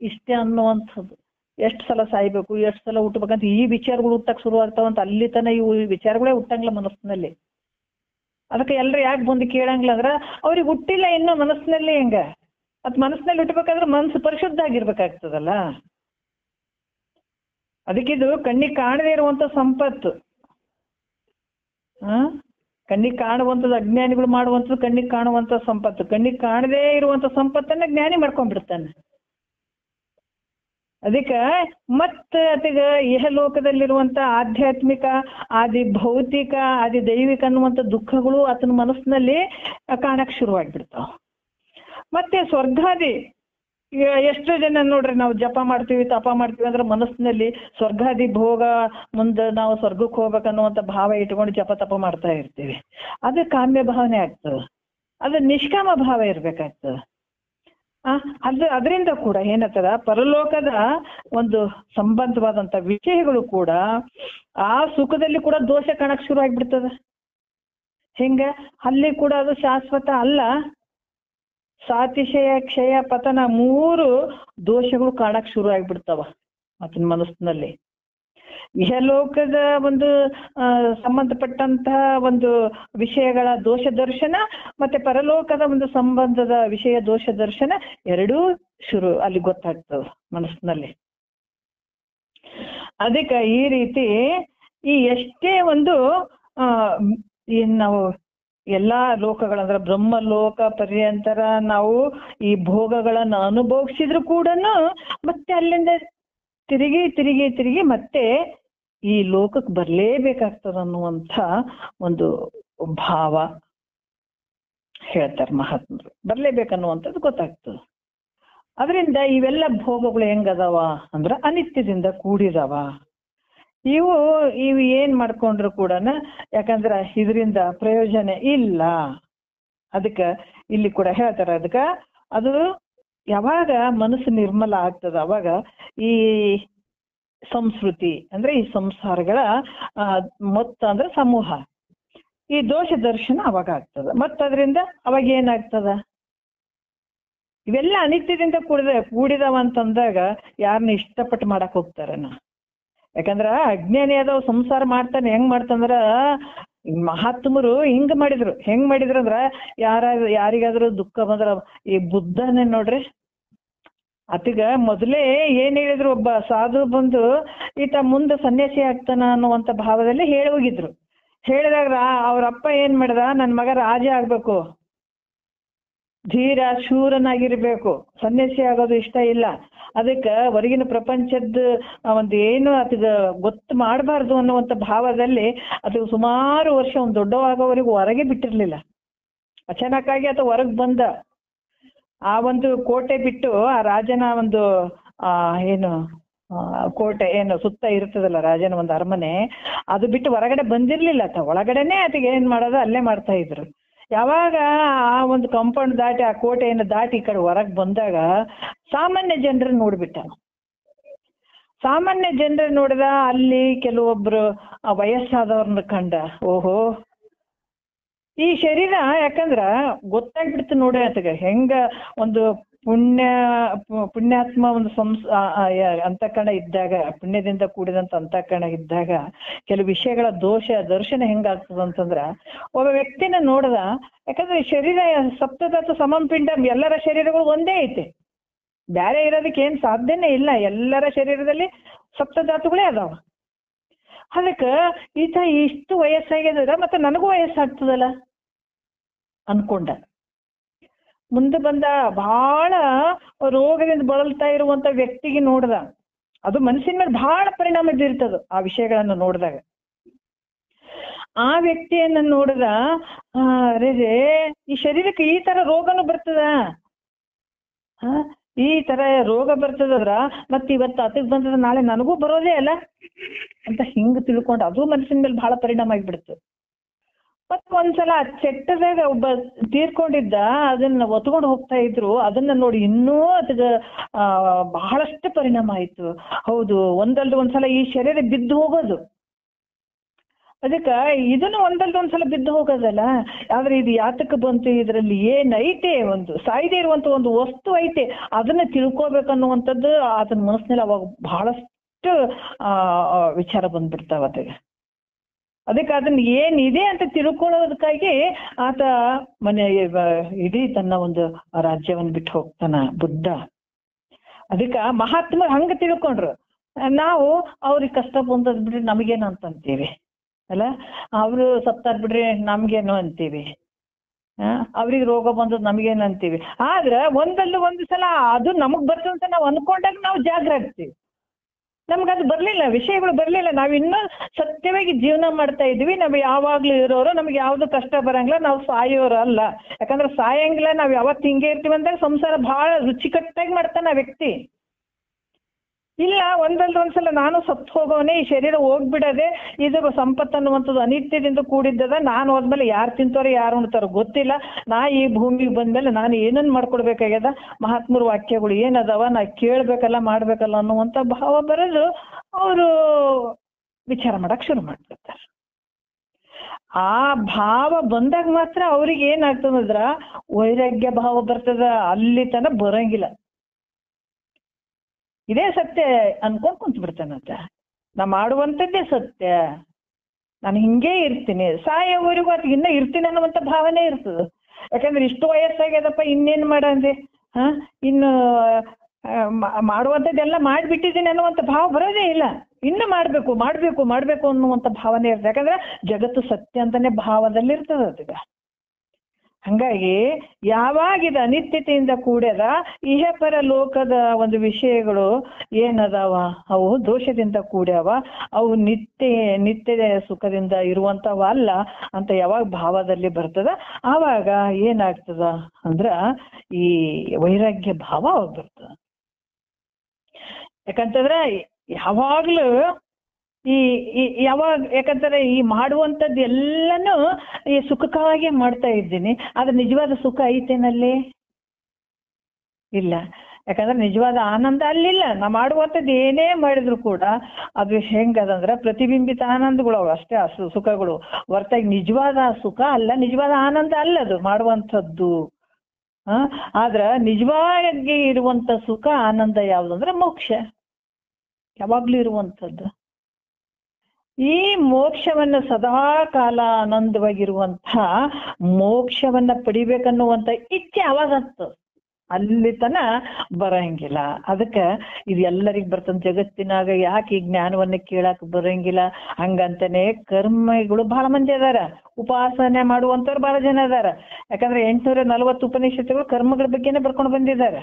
ಇಷ್ಟೇ ಅನ್ನುವಂಥದ್ದು, ಎಷ್ಟು ಸಲ ಸಾಯ್ಬೇಕು, ಎಷ್ಟು ಸಲ ಹುಟ್ಟಬೇಕಂತ ಈ ವಿಚಾರಗಳು ಹುಟ್ಟಕ್ ಶುರು ಆಗ್ತಾವಂತ. ಅಲ್ಲಿ ತನ ಇವು ವಿಚಾರಗಳೇ ಹುಟ್ಟಂಗಿಲ್ಲ ಮನಸ್ಸಿನಲ್ಲಿ. ಅದಕ್ಕೆ ಎಲ್ರು ಯಾಕೆ ಬಂದು ಕೇಳಂಗಿಲ್ಲ ಅಂದ್ರ ಅವ್ರಿಗೆ ಹುಟ್ಟಿಲ್ಲ ಇನ್ನೂ ಮನಸ್ಸಿನಲ್ಲಿ. ಹೆಂಗ ಅದ್ ಮನಸ್ಸಿನಲ್ಲಿ ಹುಟ್ಟಬೇಕಾದ್ರೆ ಮನಸ್ಸು ಪರಿಶುದ್ಧ ಆಗಿರ್ಬೇಕಾಗ್ತದಲ್ಲ. ಅದಕ್ಕಿದು ಕಣ್ಣಿಗೆ ಕಾಣದೇ ಇರುವಂತ ಸಂಪತ್ತು. ಕಣ್ಣಿಗೆ ಕಾಣುವಂಥದ್ದು ಅಜ್ಞಾನಿಗಳು ಮಾಡುವಂಥದ್ದು ಕಣ್ಣಿಗೆ ಕಾಣುವಂತ ಸಂಪತ್ತು. ಕಣ್ಣಿಗೆ ಕಾಣದೇ ಇರುವಂತ ಸಂಪತ್ತನ್ನ ಜ್ಞಾನಿ ಮಾಡ್ಕೊಂಡ್ಬಿಡ್ತಾನೆ. ಅದಕ್ಕೆ ಮತ್ತೆ ಅತಿಗ ಇಹಲೋಕದಲ್ಲಿರುವಂತ ಆಧ್ಯಾತ್ಮಿಕ, ಆದಿ ಭೌತಿಕ, ಆದಿ ದೈವಿಕ ಅನ್ನುವಂಥ ದುಃಖಗಳು ಆತನ ಮನಸ್ಸಿನಲ್ಲಿ ಕಾಣಕ್ ಶುರುವಾಗ್ಬಿಡ್ತಾವ. ಮತ್ತೆ ಸ್ವರ್ಗಾದಿ, ಎಷ್ಟೋ ಜನ ನೋಡ್ರಿ, ನಾವು ಜಪ ಮಾಡ್ತೀವಿ ತಪ ಮಾಡ್ತೀವಿ ಅಂದ್ರೆ ಮನಸ್ಸಿನಲ್ಲಿ ಸ್ವರ್ಗಾದಿ ಭೋಗ, ಮುಂದೆ ನಾವು ಸ್ವರ್ಗಕ್ಕೆ ಹೋಗ್ಬೇಕನ್ನುವಂತ ಭಾವ ಇಟ್ಕೊಂಡು ಜಪ ತಪ ಮಾಡ್ತಾ ಇರ್ತೀವಿ. ಅದು ಕಾಮ್ಯ ಭಾವನೆ ಆಗ್ತದೆ, ಅದು ನಿಷ್ಕಾಮ ಭಾವ ಇರ್ಬೇಕಾಗ್ತದೆ. ಅದರಿಂದ ಕೂಡ ಏನತ್ತದ, ಪರಲೋಕದ ಒಂದು ಸಂಬಂಧವಾದಂತ ವಿಷಯಗಳು ಕೂಡ ಆ ಸುಖದಲ್ಲಿ ಕೂಡ ದೋಷ ಕಾಣಕ್ ಶುರು ಆಗ್ಬಿಡ್ತದ. ಹಿಂಗ ಅಲ್ಲಿ ಕೂಡ ಅದು ಶಾಶ್ವತ ಅಲ್ಲ. ಸಾತಿಶಯ, ಕ್ಷಯ, ಪತನ 3 ದೋಷಗಳು ಕಾಣಕ್ ಶುರು ಆಗ್ಬಿಡ್ತಾವ ಆತನ ಮನಸ್ಸಿನಲ್ಲಿ. ಇಹಲೋಕದ ಒಂದು ಸಂಬಂಧಪಟ್ಟಂತಹ ಒಂದು ವಿಷಯಗಳ ದೋಷ ದರ್ಶನ ಮತ್ತೆ ಪರಲೋಕದ ಒಂದು ಸಂಬಂಧದ ವಿಷಯ ದೋಷ ದರ್ಶನ ಎರಡೂ ಶುರು ಅಲ್ಲಿ ಗೊತ್ತಾಗ್ತದೆ ಮನಸ್ಸಿನಲ್ಲಿ. ಅದಕ್ಕೆ ಈ ರೀತಿ ಈ ಎಷ್ಟೇ ಒಂದು ಏನ್ ನಾವು ಎಲ್ಲಾ ಲೋಕಗಳಂದ್ರೆ ಬ್ರಹ್ಮಲೋಕ ಪರ್ಯಂತರ ನಾವು ಈ ಭೋಗಗಳನ್ನು ಅನುಭವಿಸಿದ್ರು ಕೂಡ ಮತ್ತೆ ಅಲ್ಲಿಂದ ತಿರುಗಿ ತಿರುಗಿ ತಿರುಗಿ ಮತ್ತೆ ಈ ಲೋಕಕ್ಕೆ ಬರ್ಲೇಬೇಕಾಗ್ತದ ಅನ್ನುವಂಥ ಒಂದು ಭಾವ ಹೇಳ್ತಾರೆ ಮಹಾತ್ಮರು. ಬರ್ಲೇಬೇಕನ್ನುವಂಥದ್ದು ಗೊತ್ತಾಗ್ತದೆ. ಅದರಿಂದ ಇವೆಲ್ಲ ಭೋಗಗಳು ಹೆಂಗದಾವ ಅಂದ್ರ ಅನಿತ್ಯದಿಂದ ಕೂಡಿದಾವ. ಇವು ಏನ್ ಮಾಡ್ಕೊಂಡ್ರು ಕೂಡ ಯಾಕಂದ್ರ ಇದರಿಂದ ಪ್ರಯೋಜನ ಇಲ್ಲ. ಅದಕ್ಕ ಇಲ್ಲಿ ಕೂಡ ಹೇಳ್ತಾರ, ಅದಕ್ಕ ಅದು ಯಾವಾಗ ಮನಸ್ಸು ನಿರ್ಮಲ ಆಗ್ತದ ಅವಾಗ ಈ ಸಂಸ್ಕೃತಿ ಅಂದ್ರೆ ಈ ಸಂಸಾರಗಳ ಮೊತ್ತ ಅಂದ್ರೆ ಸಮೂಹ, ಈ ದೋಷ ದರ್ಶನ ಅವಾಗ ಆಗ್ತದ. ಮತ್ತದ್ರಿಂದ ಅವಾಗ ಏನಾಗ್ತದ, ಇವೆಲ್ಲ ಅನಿತ್ಯದಿಂದ ಕೂಡಿದವ ಅಂತಂದಾಗ ಯಾರನ್ನ ಇಷ್ಟಪಟ್ಟು ಮಾಡಕ್ ಹೋಗ್ತಾರನ? ಯಾಕಂದ್ರ ಅಜ್ಞಾನಿ ಆದವ್ ಸಂಸಾರ ಮಾಡ್ತಾನೆ. ಹೆಂಗ್ ಮಾಡ್ತಂದ್ರ ಮಹಾತ್ಮರು ಹೆಂಗ್ ಮಾಡಿದ್ರು ಅಂದ್ರ ಯಾರಿಗಾದ್ರೂ ದುಃಖ ಬಂದ್ರ ಈ ಬುದ್ಧನೇ ನೋಡ್ರಿ, ಆತಿಗ ಮೊದಲೇ ಏನ್ ಹೇಳಿದ್ರು, ಒಬ್ಬ ಸಾಧು ಬಂದು ಈತ ಮುಂದೆ ಸನ್ಯಾಸಿ ಆಗ್ತಾನ ಅನ್ನುವಂತ ಭಾವದಲ್ಲಿ ಹೇಳಿ ಹೋಗಿದ್ರು. ಹೇಳಿದಾಗ ಅವ್ರಪ್ಪ ಏನ್ ಮಾಡಿದ, ನನ್ ಮಗ ರಾಜ ಆಗ್ಬೇಕು, ಧೀರ ಶೂರನಾಗಿರ್ಬೇಕು, ಸನ್ಯಾಸಿ ಆಗೋದು ಇಷ್ಟ ಇಲ್ಲ, ಅದಕ್ಕೆ ಹೊರಗಿನ ಪ್ರಪಂಚದ ಒಂದು ಏನು ಅದಗ ಗೊತ್ತು ಮಾಡಬಾರ್ದು ಅನ್ನುವಂಥ ಭಾವದಲ್ಲಿ ಅದು ಸುಮಾರು ವರ್ಷ ಒಂದು ದೊಡ್ಡವಾಗೋವರೆಗೂ ಹೊರಗೆ ಬಿಟ್ಟಿರ್ಲಿಲ್ಲ. ಅಚಾನಕ್ಕಾಗಿ ಆತ ಹೊರಗೆ ಬಂದ. ಆ ಒಂದು ಕೋಟೆ ಬಿಟ್ಟು ಆ ರಾಜನ ಒಂದು ಏನು ಕೋಟೆ ಏನು ಸುತ್ತ ಇರ್ತದಲ್ಲ ರಾಜನ ಒಂದು ಅರಮನೆ, ಅದು ಬಿಟ್ಟು ಹೊರಗಡೆ ಬಂದಿರ್ಲಿಲ್ಲ ಆತ. ಒಳಗಡೆನೆ ಆತಗೆ ಏನ್ ಮಾಡೋದು ಅಲ್ಲೇ ಮಾಡ್ತಾ ಇದ್ರು. ಯಾವಾಗ ಆ ಒಂದು ಕಾಂಪೌಂಡ್ ದಾಟಿ ಆ ಕೋಟೆಯನ್ನು ದಾಟಿ ಈ ಕಡೆ ಹೊರಗೆ ಬಂದಾಗ ಸಾಮಾನ್ಯ ಜನರನ್ನ ನೋಡ್ಬಿಟ್ಟ. ಸಾಮಾನ್ಯ ಜನರನ್ನ ನೋಡಿದ, ಅಲ್ಲಿ ಕೆಲವೊಬ್ರು ವಯಸ್ಸಾದವ್ರನ್ನ ಕಂಡ. ಓಹೋ, ಈ ಶರೀರ ಯಾಕಂದ್ರ ಗೊತ್ತಾಗ್ಬಿಡ್ತು ನೋಡಿ ಆತಗೆ ಹೆಂಗ ಒಂದು ಪುಣ್ಯಾತ್ಮ ಒಂದು ಅಂತಃಕರಣ ಇದ್ದಾಗ, ಪುಣ್ಯದಿಂದ ಕೂಡಿದಂತ ಅಂತಃಕರಣ ಇದ್ದಾಗ ಕೆಲವು ವಿಷಯಗಳ ದೋಷ ದರ್ಶನ ಹೆಂಗಾಗ್ತದ ಅಂತಂದ್ರ ಒಬ್ಬ ವ್ಯಕ್ತಿನ ನೋಡ್ದ. ಯಾಕಂದ್ರೆ ಶರೀರ ಸಪ್ತಧಾತು ಸಮಂಪಿಂಡ, ಎಲ್ಲರ ಶರೀರಗಳು ಒಂದೇ ಐತೆ, ಬ್ಯಾರೆ ಇರೋದಕ್ಕೆ ಏನ್ ಸಾಧ್ಯನೇ ಇಲ್ಲ. ಎಲ್ಲರ ಶರೀರದಲ್ಲಿ ಸಪ್ತಧಾತುಗಳೇ ಅದಾವ. ಅದಕ್ಕ ಈತ ಇಷ್ಟು ವಯಸ್ಸಾಗ್ಯದ, ಮತ್ತೆ ನನಗೂ ವಯಸ್ಸಾಗ್ತದಲ್ಲ ಅನ್ಕೊಂಡ. ಮುಂದೆ ಬಂದ ಬಹಳ ರೋಗದಿಂದ ಬಳಲ್ತಾ ಇರುವಂತ ವ್ಯಕ್ತಿಗೆ ನೋಡ್ದ. ಅದು ಮನಸ್ಸಿನ ಮೇಲೆ ಬಹಳ ಪರಿಣಾಮ ಬೀರ್ತದ ಆ ವಿಷಯಗಳನ್ನು ನೋಡಿದಾಗ. ಆ ವ್ಯಕ್ತಿಯನ್ನ ನೋಡಿದ, ರೇ ಈ ಶರೀರಕ್ಕೆ ಈ ತರ ರೋಗನು ಬರ್ತದ, ಈ ತರ ರೋಗ ಬರ್ತದದ್ರ ಮತ್ತೆ ಇವತ್ತು ಆತಗ್ ಬಂದದ ನಾಳೆ ನನಗೂ ಬರೋದೇ ಅಲ್ಲ ಅಂತ ಹಿಂಗ್ ತಿಳ್ಕೊಂಡು ಅದು ಮನಸ್ಸಿನ ಮೇಲೆ ಬಹಳ ಪರಿಣಾಮ ಆಗಿಬಿಡ್ತು. ಮತ್ ಒಂದ್ಸಲ ಚೆಟ್ಟದಾಗ ಒಬ್ಬ ತೀರ್ಕೊಂಡಿದ್ದ, ಅದನ್ನ ಒತ್ಕೊಂಡು ಹೋಗ್ತಾ ಇದ್ರು. ಅದನ್ನ ನೋಡಿ ಇನ್ನೂ ಅದಗ ಬಹಳಷ್ಟು ಪರಿಣಾಮ ಆಯ್ತು. ಹೌದು, ಒಂದಲ್ದು ಒಂದ್ಸಲ ಈ ಶರೀರ ಬಿದ್ದು ಹೋಗೋದು, ಅದಕ್ಕ ಇದನ್ನು ಒಂದಲ್ದೊಂದ್ಸಲ ಬಿದ್ದು ಹೋಗೋದಲ್ಲ. ಆದ್ರೆ ಇದು ಯಾತಕ್ಕೆ ಬಂತು, ಇದರಲ್ಲಿ ಏನೈತೆ, ಒಂದು ಸಾಯ್ದೆ ಇರುವಂತ ಒಂದು ವಸ್ತು ಐತೆ, ಅದನ್ನ ತಿಳ್ಕೊಬೇಕನ್ನುವಂಥದ್ದು ಅದನ್ನ ಮನಸ್ಸಿನಲ್ಲಿ ಅವಾಗ ಬಹಳಷ್ಟು ವಿಚಾರ ಬಂದ್ಬಿಡ್ತಾವ ಅದಕ್ಕೆ. ಅದಕ್ಕೆ ಅದನ್ನ ಏನಿದೆ ಅಂತ ತಿಳ್ಕೊಳ್ಳೋದಕ್ಕಾಗಿ ಆತ ಇಡೀ ತನ್ನ ಒಂದು ರಾಜ್ಯವನ್ನು ಬಿಟ್ಟು ಹೋಗ್ತಾನ ಬುದ್ಧ. ಅದಕ್ಕ ಮಹಾತ್ಮರು ಹಂಗ ತಿಳ್ಕೊಂಡ್ರು. ನಾವು ಅವ್ರಿಗೆ ಕಷ್ಟ ಬಂದದ್ ಬಿಡ್ರಿ ನಮಗೇನು ಅಂತಂತೀವಿ ಅಲ್ಲ, ಅವರು ಸತ್ತಾರ್ ಬಿಡ್ರಿ ನಮ್ಗೇನು ಅಂತೀವಿ, ಅವ್ರಿಗೆ ರೋಗ ಬಂದದ್ ನಮಗೇನು ಅಂತೀವಿ. ಆದ್ರೆ ಒಂದು ಸಲ ಅದು ನಮಗ್ ಬರ್ತದಂತ ನಾವು ಅನ್ಕೊಂಡಾಗ ನಾವು ಜಾಗ್ರ ಆಗ್ತೀವಿ. ನಮ್ಗದು ಬರ್ಲಿಲ್ಲ, ವಿಷಯಗಳು ಬರ್ಲಿಲ್ಲ, ನಾವ್ ಇನ್ನೂ ಸತ್ಯವಾಗಿ ಜೀವನ ಮಾಡ್ತಾ ಇದ್ವಿ, ನಾವ್ ಯಾವಾಗ್ಲೂ ಇರೋರು, ನಮ್ಗೆ ಯಾವ್ದು ಕಷ್ಟ ಬರಂಗಿಲ್ಲ, ನಾವು ಸಾಯೋರು ಅಲ್ಲ. ಯಾಕಂದ್ರೆ ಸಾಯಂಗಿಲ್ಲ, ನಾವ್ ಯಾವತ್ತು ಹಿಂಗೆ ಇರ್ತೀವಿ ಅಂದಾಗ ಸಂಸಾರ ಬಹಳ ರುಚಿಕಟ್ಟಾಗಿ ಮಾಡ್ತಾನ ಆ ವ್ಯಕ್ತಿ. ಇಲ್ಲ, ಒಂದ್ಸಲ ನಾನು ಸತ್ತು ಹೋಗೋನೆ, ಈ ಶರೀರ ಹೋಗ್ಬಿಡದೆ, ಇದು ಸಂಪತ್ತು ಅನ್ನುವಂಥದ್ದು ಅನಿತ್ಯದಿಂದ ಕೂಡಿದ್ದದ, ನಾನು ಹೋದ್ಮೇಲೆ ಯಾರು ತಿಂತಾರೋ ಯಾರು ಉಣ್ತಾರೋ ಗೊತ್ತಿಲ್ಲ, ನಾ ಈ ಭೂಮಿಗೆ ಬಂದ್ಮೇಲೆ ನಾನು ಏನನ್ನ ಮಾಡ್ಕೊಡ್ಬೇಕಾಗ್ಯದ, ಮಹಾತ್ಮರ ವಾಕ್ಯಗಳು ಏನದಾವ ನಾ ಕೇಳ್ಬೇಕಲ್ಲ ಮಾಡ್ಬೇಕಲ್ಲ ಅನ್ನುವಂಥ ಭಾವ ಬರೋದು ಅವರು ವಿಚಾರ ಮಾಡಕ್ ಶುರು ಮಾಡ್ಬಿಡ್ತಾರೆ. ಆ ಭಾವ ಬಂದಾಗ ಮಾತ್ರ ಅವ್ರಿಗೆ ಏನಾಗ್ತದಂದ್ರ ವೈರಾಗ್ಯ ಭಾವ ಬರ್ತದ, ಅಲ್ಲಿ ತನ ಬರಂಗಿಲ್ಲ. ಇದೇ ಸತ್ಯ ಅನ್ಕೊಂಡ್ ಕುಂತ ಬಿಡ್ತಾನಂತ. ನಾ ಮಾಡುವಂಥದ್ದೇ ಸತ್ಯ, ನಾನು ಹಿಂಗೇ ಇರ್ತೀನಿ, ಸಾಯೋವರೆಗೂ ಅದು ಇನ್ನ ಇರ್ತೀನಿ ಅನ್ನುವಂಥ ಭಾವನೆ ಇರ್ತದೆ. ಯಾಕಂದ್ರೆ ಇಷ್ಟು ವಯಸ್ಸಾಗ್ಯದಪ್ಪ ಇನ್ನೇನ್ ಮಾಡಂದೆ, ಇನ್ನು ಮಾಡುವಂಥದ್ದೆಲ್ಲ ಮಾಡಿಬಿಟ್ಟಿದ್ದೀನಿ ಅನ್ನುವಂಥ ಭಾವ ಬರೋದೇ ಇಲ್ಲ. ಇನ್ನು ಮಾಡ್ಬೇಕು ಮಾಡ್ಬೇಕು ಮಾಡ್ಬೇಕು ಅನ್ನುವಂಥ ಭಾವನೆ ಇರ್ತದೆ. ಯಾಕಂದ್ರೆ ಜಗತ್ತು ಸತ್ಯ ಅಂತಾನೆ ಭಾವದಲ್ಲಿ ಇರ್ತದೆ ಅದೀಗ. ಹಂಗಾಗಿ ಯಾವಾಗ ಇದು ಅನಿತ್ಯತೆಯಿಂದ ಕೂಡ್ಯದ ಇಹಪರ ಲೋಕದ ಒಂದು ವಿಷಯಗಳು ಏನದಾವ ಅವು ದೋಷದಿಂದ ಕೂಡ್ಯಾವ, ಅವು ನಿತ್ಯ ಸುಖದಿಂದ ಇರುವಂತವ ಅಲ್ಲ ಅಂತ ಯಾವಾಗ ಭಾವದಲ್ಲಿ ಬರ್ತದ ಆವಾಗ ಏನಾಗ್ತದ ಅಂದ್ರ ಈ ವೈರಾಗ್ಯ ಭಾವ ಅವಾಗ ಬರ್ತದ. ಯಾಕಂತಂದ್ರ ಯಾವಾಗ್ಲೂ ಯಾಕಂದ್ರೆ ಈ ಮಾಡುವಂಥದ್ದು ಎಲ್ಲನೂ ಈ ಸುಖಕ್ಕಾಗಿ ಮಾಡ್ತಾ ಇದ್ದೀನಿ, ಆದ್ರೆ ನಿಜವಾದ ಸುಖ ಐತೇನಲ್ಲಿ ಇಲ್ಲ. ಯಾಕಂದ್ರೆ ನಿಜವಾದ ಆನಂದ ಅಲ್ಲಿಲ್ಲ. ನಾ ಮಾಡುವಂಥದ್ದು ಏನೇ ಮಾಡಿದ್ರು ಕೂಡ ಅದು ಹೆಂಗದಂದ್ರೆ ಪ್ರತಿಬಿಂಬಿತ ಆನಂದಗಳು ಅಷ್ಟೇ ಸುಖಗಳು, ಹೊರತಾಗಿ ನಿಜವಾದ ಸುಖ ಅಲ್ಲ, ನಿಜವಾದ ಆನಂದ ಅಲ್ಲದು ಮಾಡುವಂಥದ್ದು. ಆದ್ರ ನಿಜವಾಗಿ ಇರುವಂತ ಸುಖ ಆನಂದ ಯಾವ್ದಂದ್ರೆ ಮೋಕ್ಷ, ಯಾವಾಗ್ಲೂ ಇರುವಂಥದ್ದು. ಈ ಮೋಕ್ಷವನ್ನ ಸದಾ ಕಾಲ ಆನಂದವಾಗಿರುವಂಥ ಮೋಕ್ಷವನ್ನ ಪಡಿಬೇಕನ್ನುವಂತ ಇಚ್ಛೆ ಅವಾಗಂತ ಅಲ್ಲಿ ತನ ಬರಂಗಿಲ್ಲ. ಅದಕ್ಕೆ ಇದು ಎಲ್ಲರಿಗೂ ಬರ್ತಂತ. ಜಗತ್ತಿನಾಗ ಯಾಕೆ ಈ ಜ್ಞಾನವನ್ನ ಕೇಳಕ್ ಬರಂಗಿಲ್ಲ ಹಂಗಂತಾನೆ ಕರ್ಮಿಗಳು ಬಹಳ ಮಂದಿ ಅದಾರ, ಉಪಾಸನೆ ಮಾಡುವಂತವ್ರು ಬಹಳ ಜನ ಅದಾರ. ಯಾಕಂದ್ರೆ 840 ಉಪನಿಷತ್ತುಗಳು ಕರ್ಮಗಳ ಬಗ್ಗೆನೇ ಬರ್ಕೊಂಡು ಬಂದಿದ್ದಾರೆ.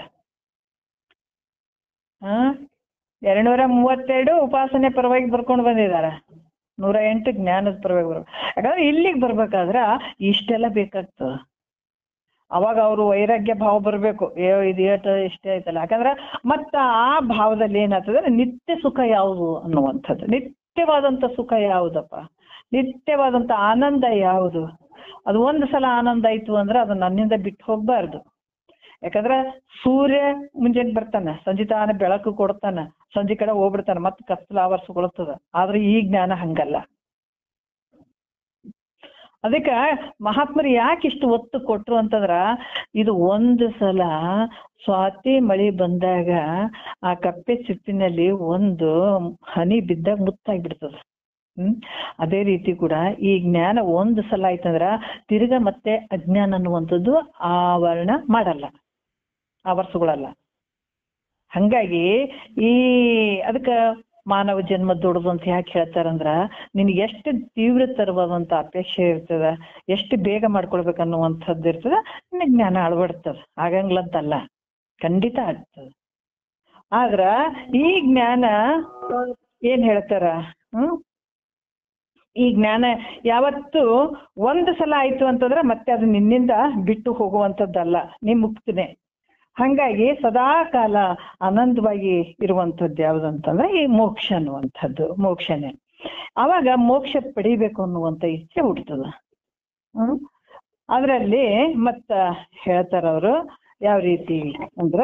232 ಉಪಾಸನೆ ಪರವಾಗಿ ಬರ್ಕೊಂಡು ಬಂದಿದ್ದಾರೆ, 108 ಜ್ಞಾನದ ಪರವಾಗಿ ಬರ್ಬೇಕು. ಯಾಕಂದ್ರೆ ಇಲ್ಲಿಗೆ ಬರ್ಬೇಕಾದ್ರ ಇಷ್ಟೆಲ್ಲ ಬೇಕಾಗ್ತದ. ಅವಾಗ ಅವರು ವೈರಾಗ್ಯ ಭಾವ ಬರ್ಬೇಕು, ಇದು ಇಷ್ಟೇ ಆಯ್ತಲ್ಲ. ಯಾಕಂದ್ರೆ ಮತ್ತ ಆ ಭಾವದಲ್ಲಿ ಏನಾಗ್ತದೆ, ನಿತ್ಯ ಸುಖ ಯಾವುದು ಅನ್ನುವಂಥದ್ದು. ನಿತ್ಯವಾದಂತ ಸುಖ ಯಾವುದಪ್ಪ, ನಿತ್ಯವಾದಂತ ಆನಂದ ಯಾವುದು? ಅದು ಒಂದು ಸಲ ಆನಂದ ಆಯ್ತು ಅಂದ್ರೆ ಅದು ನನ್ನಿಂದ ಬಿಟ್ಟು ಹೋಗ್ಬಾರ್ದು. ಯಾಕಂದ್ರೆ ಸೂರ್ಯ ಮುಂಜಾನೆ ಬರ್ತಾನ, ಸಂಜೆ ತಾನ ಬೆಳಕು ಕೊಡ್ತಾನ, ಸಂಜೆ ಕಡೆ ಹೋಗ್ಬಿಡ್ತಾನ, ಮತ್ತೆ ಕತ್ತಲ ಆವರಿಸಿಕೊಳ್ತದ. ಆದ್ರೆ ಈ ಜ್ಞಾನ ಹಂಗಲ್ಲ. ಅದಕ್ಕ ಮಹಾತ್ಮರು ಯಾಕೆ ಇಷ್ಟು ಒತ್ತು ಕೊಟ್ರು ಅಂತಂದ್ರ, ಇದು ಒಂದು ಸಲ ಸ್ವಾತಿ ಮಳಿ ಬಂದಾಗ ಆ ಕಪ್ಪೆ ಚಿಪ್ಪಿನಲ್ಲಿ ಒಂದು ಹನಿ ಬಿದ್ದಾಗ ಮುತ್ತಾಗ್ಬಿಡ್ತದ. ಅದೇ ರೀತಿ ಕೂಡ ಈ ಜ್ಞಾನ ಒಂದು ಸಲ ಆಯ್ತಂದ್ರ ತಿರ್ಗಾ ಮತ್ತೆ ಅಜ್ಞಾನ ಅನ್ನುವಂಥದ್ದು ಆವರಣ ಮಾಡಲ್ಲ, ಆವರಿಸ್ಕೊಳ್ಳಲ್ಲ. ಹಂಗಾಗಿ ಅದಕ್ಕ ಮಾನವ ಜನ್ಮ ದೊಡ್ಡದು ಅಂತ ಯಾಕೆ ಹೇಳ್ತಾರಂದ್ರ, ನಿನ್ಗೆ ಎಷ್ಟು ತೀವ್ರತರವಾದಂತ ಅಪೇಕ್ಷೆ ಇರ್ತದ, ಎಷ್ಟು ಬೇಗ ಮಾಡ್ಕೊಳ್ಬೇಕನ್ನುವಂಥದ್ದು ಇರ್ತದ, ನಿನ್ನ ಜ್ಞಾನ ಅಳವಡ್ತದ. ಆಗಂಗ್ಲಂತಲ್ಲ, ಖಂಡಿತ ಆಗ್ತದ. ಆದ್ರ ಈ ಜ್ಞಾನ ಏನ್ ಹೇಳ್ತಾರ, ಈ ಜ್ಞಾನ ಯಾವತ್ತು ಒಂದು ಸಲ ಆಯ್ತು ಅಂತಂದ್ರೆ ಮತ್ತೆ ಅದು ನಿನ್ನಿಂದ ಬಿಟ್ಟು ಹೋಗುವಂಥದ್ದಲ್ಲ, ನೀ ಮುಕ್ತನೆ. ಹಂಗಾಗಿ ಸದಾ ಕಾಲ ಆನಂದವಾಗಿ ಇರುವಂಥದ್ದು ಯಾವ್ದಂತಂದ್ರೆ ಈ ಮೋಕ್ಷ ಅನ್ನುವಂಥದ್ದು, ಮೋಕ್ಷನೇ. ಅವಾಗ ಮೋಕ್ಷ ಪಡಿಬೇಕು ಅನ್ನುವಂಥ ಇಚ್ಛೆ ಹುಡ್ತದ. ಅದರಲ್ಲಿ ಮತ್ತ ಹೇಳ್ತಾರವ್ರು ಯಾವ ರೀತಿ ಅಂದ್ರ,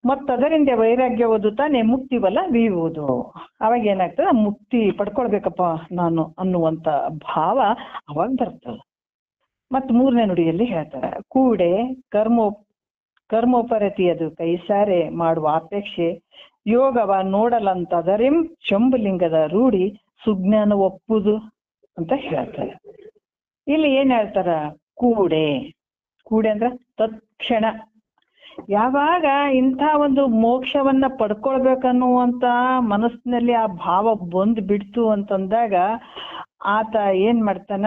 ಮತ್ತದರಿಂದ ವೈರಾಗ್ಯ ಓದುತ್ತಾನೆ ಮುಕ್ತಿ ಬಲ ಬೀವುದು. ಅವಾಗ ಏನಾಗ್ತದ, ಮುಕ್ತಿ ಪಡ್ಕೊಳ್ಬೇಕಪ್ಪ ನಾನು ಅನ್ನುವಂತ ಭಾವ ಅವಾಗ ಬರ್ತದ. ಮತ್ 3ನೇ ನುಡಿಯಲ್ಲಿ ಹೇಳ್ತಾರೆ, ಕೂಡೆ ಕರ್ಮೋಪರತಿಯದು ಕೈಸಾರೆ ಮಾಡುವ ಅಪೇಕ್ಷೆ ಯೋಗವ ನೋಡಲಂತದರಿಂ ಶಂಭುಲಿಂಗದ ರೂಢಿ ಸುಜ್ಞಾನ ಒಪ್ಪುದು ಅಂತ ಹೇಳ್ತಾರೆ. ಇಲ್ಲಿ ಏನ್ ಹೇಳ್ತಾರ, ಕೂಡೆ ಅಂದ್ರ ತತ್ಕ್ಷಣ. ಯಾವಾಗ ಇಂಥ ಒಂದು ಮೋಕ್ಷವನ್ನ ಪಡ್ಕೊಳ್ಬೇಕನ್ನುವಂತ ಮನಸ್ಸಿನಲ್ಲಿ ಆ ಭಾವ ಬಂದು ಬಿಡ್ತು ಅಂತಂದಾಗ ಆತ ಏನ್ ಮಾಡ್ತಾನ,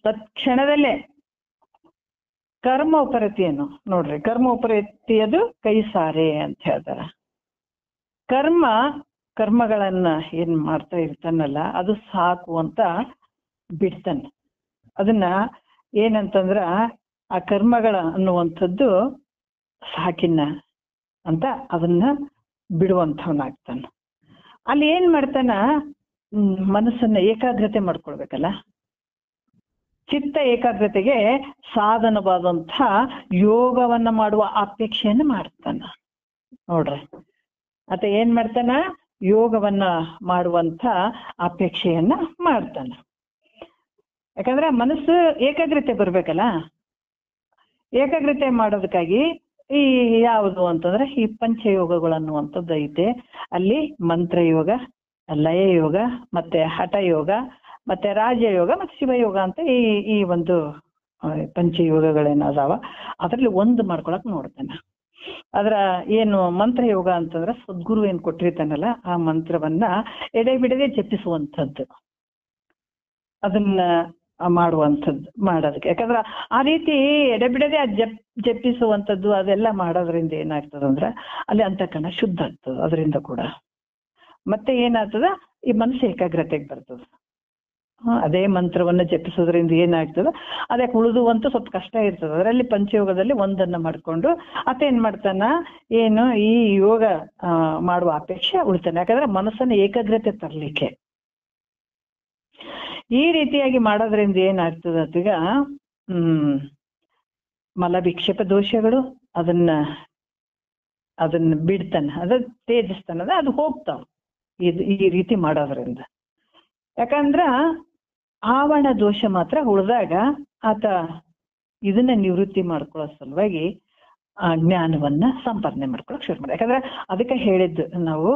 ತತ್ಕ್ಷಣದಲ್ಲೇ ಕರ್ಮೋಪರತಿಯನ್ನು ನೋಡ್ರಿ, ಕರ್ಮೋಪರತಿಯದು ಕೈಸಾರೆ ಅಂತ ಹೇಳ್ತಾರ. ಕರ್ಮಗಳನ್ನ ಏನ್ ಮಾಡ್ತಾ ಇರ್ತಾನಲ್ಲ ಅದು ಸಾಕು ಅಂತ ಬಿಡ್ತಾನೆ. ಅದನ್ನ ಏನಂತಂದ್ರ ಆ ಕರ್ಮಗಳ ಅನ್ನುವಂಥದ್ದು ಸಾಕಿನ್ನ ಅಂತ ಅದನ್ನ ಬಿಡುವಂಥವನಾಗ್ತಾನ. ಅಲ್ಲಿ ಏನ್ ಮಾಡ್ತಾನ, ಮನಸ್ಸನ್ನ ಏಕಾಗ್ರತೆ ಮಾಡ್ಕೊಳ್ಬೇಕಲ್ಲ, ಚಿತ್ತ ಏಕಾಗ್ರತೆಗೆ ಸಾಧನವಾದಂಥ ಯೋಗವನ್ನ ಮಾಡುವ ಅಪೇಕ್ಷೆಯನ್ನು ಮಾಡ್ತಾನ. ನೋಡ್ರಿ, ಆತ ಏನ್ ಮಾಡ್ತಾನ, ಯೋಗವನ್ನ ಮಾಡುವಂಥ ಅಪೇಕ್ಷೆಯನ್ನ ಮಾಡ್ತಾನ. ಯಾಕಂದ್ರೆ ಮನಸ್ಸು ಏಕಾಗ್ರತೆ ಬರ್ಬೇಕಲ್ಲ, ಏಕಾಗ್ರತೆ ಮಾಡೋದಕ್ಕಾಗಿ ಈ ಯಾವುದು ಅಂತಂದ್ರೆ ಈ ಪಂಚಯೋಗಗಳು ಅನ್ನುವಂಥದ್ದು ಐತೆ. ಅಲ್ಲಿ ಮಂತ್ರಯೋಗ, ಲಯ ಯೋಗ, ಮತ್ತೆ ಹಠಯೋಗ, ಮತ್ತೆ ರಾಜಯೋಗ, ಮತ್ತೆ ಶಿವಯೋಗ ಅಂತ ಈ ಒಂದು ಪಂಚಯೋಗಗಳೇನದಾವ ಅದ್ರಲ್ಲಿ ಒಂದು ಮಾಡ್ಕೊಳಕ್ ನೋಡ್ತಾನೆ. ಅದರ ಏನು ಮಂತ್ರಯೋಗ ಅಂತಂದ್ರೆ ಸದ್ಗುರು ಏನ್ ಕೊಟ್ಟಿರ್ತಾನಲ್ಲ ಆ ಮಂತ್ರವನ್ನ ಎಡೆ ಬಿಡದೆ ಜಪಿಸುವಂಥದ್ದು, ಅದನ್ನ ಮಾಡುವಂಥದ್ದು ಮಾಡೋದಕ್ಕೆ. ಯಾಕಂದ್ರೆ ಆ ರೀತಿ ಎಡೆಬಿಡದೆ ಜಪಿಸುವಂಥದ್ದು ಅದೆಲ್ಲ ಮಾಡೋದ್ರಿಂದ ಏನಾಗ್ತದಂದ್ರೆ ಅಲ್ಲಿ ಅಂತಃಕರಣ ಶುದ್ಧ ಆಗ್ತದೆ ಅದರಿಂದ ಕೂಡ. ಮತ್ತೆ ಏನಾಗ್ತದ, ಈ ಮನಸ್ಸು ಏಕಾಗ್ರತೆಗೆ ಬರ್ತದೆ. ಅದೇ ಮಂತ್ರವನ್ನ ಜಪಿಸೋದ್ರಿಂದ ಏನಾಗ್ತದ, ಅದಕ್ಕೆ ಉಳಿದುವಂತೂ ಸ್ವಲ್ಪ ಕಷ್ಟ ಇರ್ತದೆ. ಅದರಲ್ಲಿ ಪಂಚಯೋಗದಲ್ಲಿ ಒಂದನ್ನ ಮಾಡ್ಕೊಂಡು ಏನ್ ಮಾಡ್ತಾನ, ಏನು ಈ ಯೋಗ ಮಾಡುವ ಅಪೇಕ್ಷೆ ಉಳಿತಾನೆ. ಯಾಕಂದ್ರೆ ಮನಸ್ಸನ್ನ ಏಕಾಗ್ರತೆ ತರ್ಲಿಕ್ಕೆ ಈ ರೀತಿಯಾಗಿ ಮಾಡೋದ್ರಿಂದ ಏನಾಗ್ತದ, ಈಗ ಮಲವಿಕ್ಷೇಪ ದೋಷಗಳು ಅದನ್ನ ಬಿಡ್ತಾನ, ಅದ ತೇಜಿಸ್ತಾನದ, ಅದು ಹೋಗ್ತಾವ ಈ ರೀತಿ ಮಾಡೋದ್ರಿಂದ. ಯಾಕಂದ್ರ ಆವರಣ ದೋಷ ಮಾತ್ರ ಉಳಿದಾಗ ಆತ ಇದನ್ನ ನಿವೃತ್ತಿ ಮಾಡ್ಕೊಳ್ಳೋ ಸಲುವಾಗಿ ಆ ಜ್ಞಾನವನ್ನ ಸಂಪಾದನೆ ಮಾಡ್ಕೊಳಕ್ ಶುರು ಮಾಡಿ. ಯಾಕಂದ್ರೆ ಅದಕ್ಕೆ ಹೇಳಿದ್ದು ನಾವು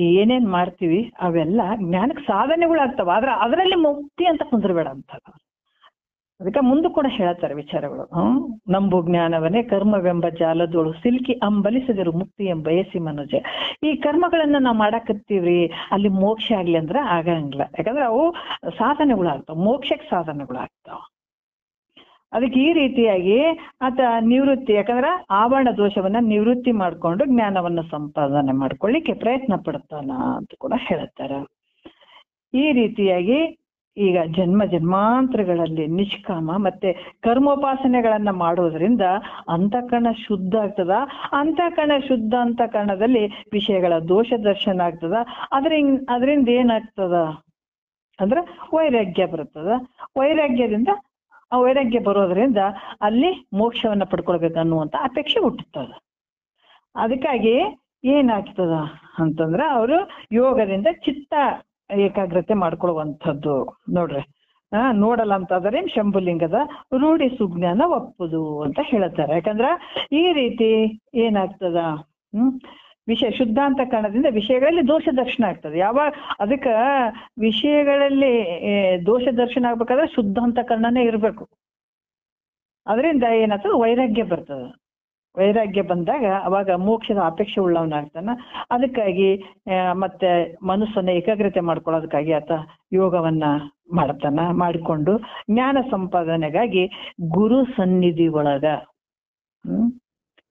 ಏನೇನ್ ಮಾಡ್ತೀವಿ ಅವೆಲ್ಲ ಜ್ಞಾನಕ್ಕೆ ಸಾಧನೆಗಳಾಗ್ತಾವ, ಆದ್ರೆ ಅದರಲ್ಲಿ ಮುಕ್ತಿ ಅಂತ ಕುಂದ್ರಬೇಡ ಅಂತ. ಅದಕ್ಕೆ ಮುಂದೆ ಕೂಡ ಹೇಳ್ತಾರೆ ವಿಚಾರಗಳು. ನಂಬು ಜ್ಞಾನವನ್ನೇ ಕರ್ಮವೆಂಬ ಜಾಲದೋಳು ಸಿಲ್ಕಿ ಅಂಬಲಿಸಿದರು ಮುಕ್ತಿ ಎಂಬಯಸಿ ಮನುಜ. ಈ ಕರ್ಮಗಳನ್ನ ನಾವು ಮಾಡಾಕತ್ತೀವ್ರಿ, ಅಲ್ಲಿ ಮೋಕ್ಷ ಆಗ್ಲಿ ಅಂದ್ರೆ ಆಗಂಗಿಲ್ಲ. ಯಾಕಂದ್ರೆ ಅವು ಸಾಧನೆಗಳಾಗ್ತಾವ, ಮೋಕ್ಷಕ್ಕೆ ಸಾಧನೆಗಳಾಗ್ತಾವ. ಅದಕ್ಕೆ ಈ ರೀತಿಯಾಗಿ ಆತ ನಿವೃತ್ತಿ, ಯಾಕಂದ್ರೆ ಆವರಣ ದೋಷವನ್ನ ನಿವೃತ್ತಿ ಮಾಡ್ಕೊಂಡು ಜ್ಞಾನವನ್ನ ಸಂಪಾದನೆ ಮಾಡ್ಕೊಳ್ಳಿಕ್ಕೆ ಪ್ರಯತ್ನ ಪಡ್ತಾನ ಅಂತ ಕೂಡ ಹೇಳ್ತಾರ. ಈ ರೀತಿಯಾಗಿ ಈಗ ಜನ್ಮ ಜನ್ಮಾಂತರಗಳಲ್ಲಿ ನಿಷ್ಕಾಮ ಮತ್ತೆ ಕರ್ಮೋಪಾಸನೆಗಳನ್ನ ಮಾಡೋದ್ರಿಂದ ಅಂತಃಕರಣ ಶುದ್ಧ ಆಗ್ತದ. ಅಂತಃಕರಣ ಶುದ್ಧ ಅಂತಃಕರಣದಲ್ಲಿ ವಿಷಯಗಳ ದೋಷ ದರ್ಶನ ಆಗ್ತದ. ಅದರಿಂದ ಏನಾಗ್ತದ ಅಂದ್ರೆ ವೈರಾಗ್ಯ ಬರ್ತದ. ವೈರಾಗ್ಯ ಬರೋದ್ರಿಂದ ಅಲ್ಲಿ ಮೋಕ್ಷವನ್ನ ಪಡ್ಕೊಳ್ಬೇಕನ್ನುವಂತ ಅಪೇಕ್ಷೆ ಹುಟ್ಟುತ್ತದ. ಅದಕ್ಕಾಗಿ ಏನಾಗ್ತದ ಅಂತಂದ್ರ ಅವರು ಯೋಗದಿಂದ ಚಿತ್ತ ಏಕಾಗ್ರತೆ ಮಾಡ್ಕೊಳ್ಳುವಂಥದ್ದು. ನೋಡ್ರಿ, ನೋಡಲ್ಲ ಅಂತಂದ್ರೆ ಶಂಭುಲಿಂಗದ ರೂಢಿ ಸುಜ್ಞಾನ ಒಪ್ಪುದು ಅಂತ ಹೇಳ್ತಾರೆ. ಯಾಕಂದ್ರ ಈ ರೀತಿ ಏನಾಗ್ತದ, ವಿಷಯ ಶುದ್ಧಾಂತಕರಣದಿಂದ ವಿಷಯಗಳಲ್ಲಿ ದೋಷ ದರ್ಶನ ಆಗ್ತದೆ. ಯಾವಾಗ ಅದಕ್ಕ ವಿಷಯಗಳಲ್ಲಿ ದೋಷ ದರ್ಶನ ಆಗ್ಬೇಕಾದ್ರೆ ಶುದ್ಧಾಂತಕರಣನೇ ಇರ್ಬೇಕು. ಅದರಿಂದ ಏನಾಗ್ತದೆ, ವೈರಾಗ್ಯ ಬರ್ತದೆ. ವೈರಾಗ್ಯ ಬಂದಾಗ ಅವಾಗ ಮೋಕ್ಷದ ಅಪೇಕ್ಷೆ ಉಳ್ಳವನಾಗ್ತಾನ. ಅದಕ್ಕಾಗಿ ಮತ್ತೆ ಮನಸ್ಸನ್ನ ಏಕಾಗ್ರತೆ ಮಾಡ್ಕೊಳ್ಳೋದಕ್ಕಾಗಿ ಆತ ಯೋಗವನ್ನ ಮಾಡ್ತಾನ. ಮಾಡಿಕೊಂಡು ಜ್ಞಾನ ಸಂಪಾದನೆಗಾಗಿ ಗುರು ಸನ್ನಿಧಿ ಒಳಗ